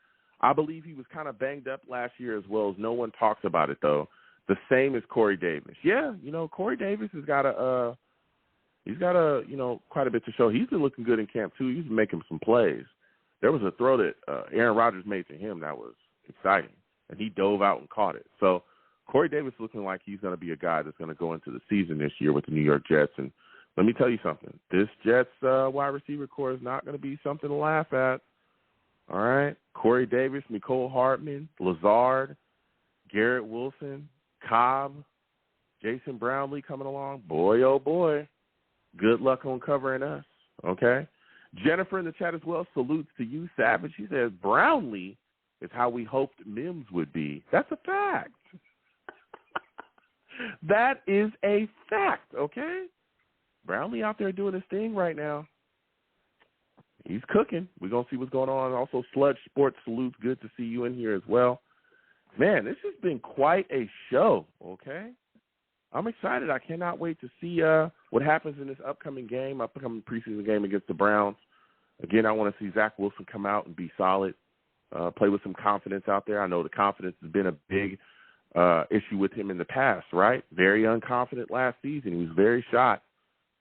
S2: I believe he was kind of banged up last year as well, as no one talks about it, though. The same as Corey Davis. Yeah, Corey Davis has got quite a bit to show. He's been looking good in camp, too. He's been making some plays. There was a throw that Aaron Rodgers made to him that was exciting, and he dove out and caught it. So Corey Davis looking like he's going to be a guy that's going to go into the season this year with the New York Jets. And let me tell you something. This Jets wide receiver core is not going to be something to laugh at. All right? Corey Davis, Mecole Hardman, Lazard, Garrett Wilson, Cobb, Jason Brownlee coming along. Boy, oh, boy. Good luck on covering us, okay? Jennifer in the chat as well, salutes to you, Savage. She says, Brownlee is how we hoped Mims would be. That's a fact. That is a fact, okay? Brownlee out there doing his thing right now. He's cooking. We're going to see what's going on. Also, Sludge Sports salutes. Good to see you in here as well. Man, this has been quite a show, okay? I'm excited. I cannot wait to see what happens in this upcoming preseason game against the Browns. Again, I want to see Zach Wilson come out and be solid, play with some confidence out there. I know the confidence has been a big issue with him in the past, right? Very unconfident last season. He was very shot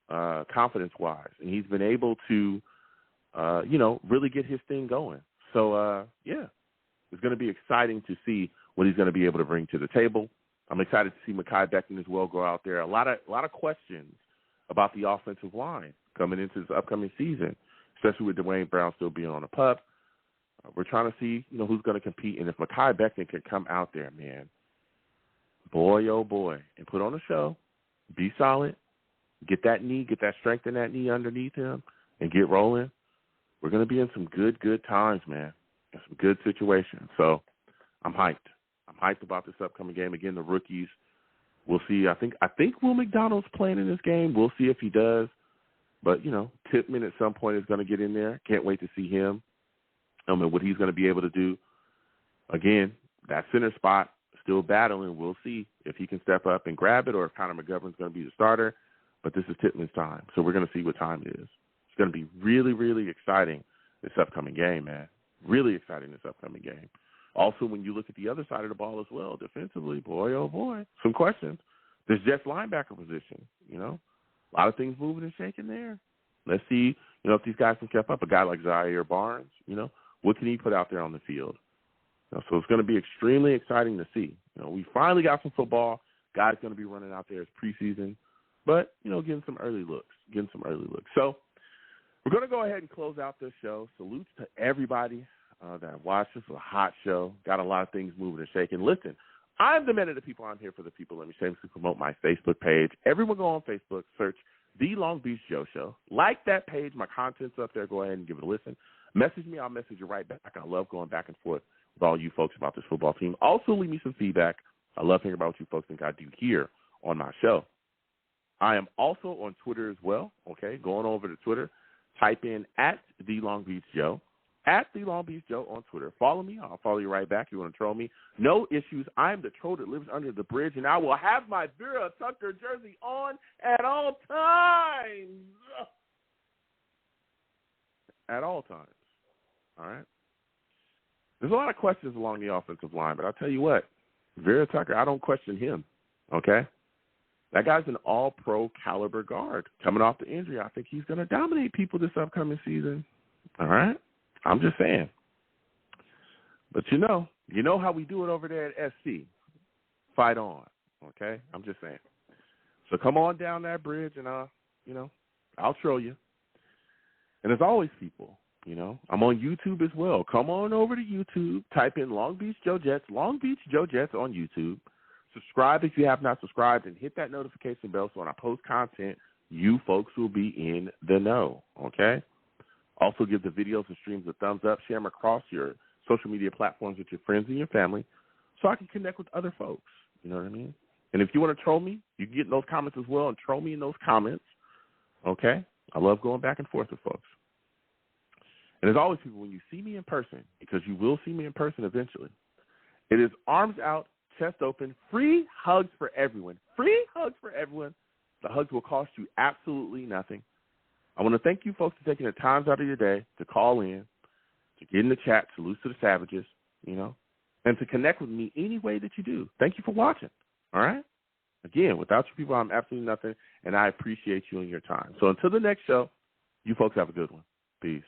S2: confidence-wise, and he's been able to, really get his thing going. So, it's going to be exciting to see what he's going to be able to bring to the table. I'm excited to see Mekhi Becton as well go out there. A lot of questions about the offensive line coming into this upcoming season, especially with Dwayne Brown still being on the pup. We're trying to see, who's going to compete. And if Mekhi Becton can come out there, man, boy, oh, boy, and put on a show, be solid, get that strength in that knee underneath him, and get rolling, we're going to be in some good times, man, and some good situations. So I'm hyped. I'm hyped about this upcoming game. Again, the rookies, we'll see. I think Will McDonald's playing in this game. We'll see if he does. But, Pittman at some point is going to get in there. Can't wait to see him. And what he's going to be able to do. Again, that center spot, still battling. We'll see if he can step up and grab it or if Connor McGovern's going to be the starter. But this is Pittman's time, so we're going to see what time it is. It's going to be really, really exciting this upcoming game, man. Really exciting this upcoming game. Also, when you look at the other side of the ball as well, defensively, boy, oh, boy, some questions. This Jets linebacker position, a lot of things moving and shaking there. Let's see, if these guys can step up. A guy like Zaire Barnes, what can he put out there on the field? So it's going to be extremely exciting to see. We finally got some football. Guys going to be running out there as preseason, but, getting some early looks. So we're going to go ahead and close out this show. Salutes to everybody that watched. This was a hot show. Got a lot of things moving and shaking. Listen, I'm the man of the people. I'm here for the people. Let me shamelessly promote my Facebook page. Everyone go on Facebook, search The Long Beach Joe Show. Like that page. My content's up there. Go ahead and give it a listen. Message me. I'll message you right back. I love going back and forth with all you folks about this football team. Also, leave me some feedback. I love hearing about what you folks think I do here on my show. I am also on Twitter as well, okay? Going over to Twitter, type in @The Long Beach Joe. At the Long Beach Joe on Twitter. Follow me. I'll follow you right back. You want to troll me? No issues. I am the troll that lives under the bridge, and I will have my Vera Tucker jersey on at all times. At all times. All right? There's a lot of questions along the offensive line, but I'll tell you what. Vera Tucker, I don't question him. Okay? That guy's an all-pro caliber guard. Coming off the injury, I think he's going to dominate people this upcoming season. All right? I'm just saying. But you know how we do it over there at SC. Fight on, okay? I'm just saying. So come on down that bridge and, I'll troll you. And as always, people, I'm on YouTube as well. Come on over to YouTube. Type in Long Beach Joe Jets on YouTube. Subscribe if you have not subscribed and hit that notification bell so when I post content, you folks will be in the know, okay? Also, give the videos and streams a thumbs up. Share them across your social media platforms with your friends and your family so I can connect with other folks. You know what I mean? And if you want to troll me, you can get in those comments as well and troll me in those comments. Okay? I love going back and forth with folks. And as always, people, when you see me in person, because you will see me in person eventually, it is arms out, chest open, free hugs for everyone. Free hugs for everyone. The hugs will cost you absolutely nothing. I want to thank you folks for taking the times out of your day to call in, to get in the chat, salute to the savages, and to connect with me any way that you do. Thank you for watching, all right? Again, without you people, I'm absolutely nothing, and I appreciate you and your time. So until the next show, you folks have a good one. Peace.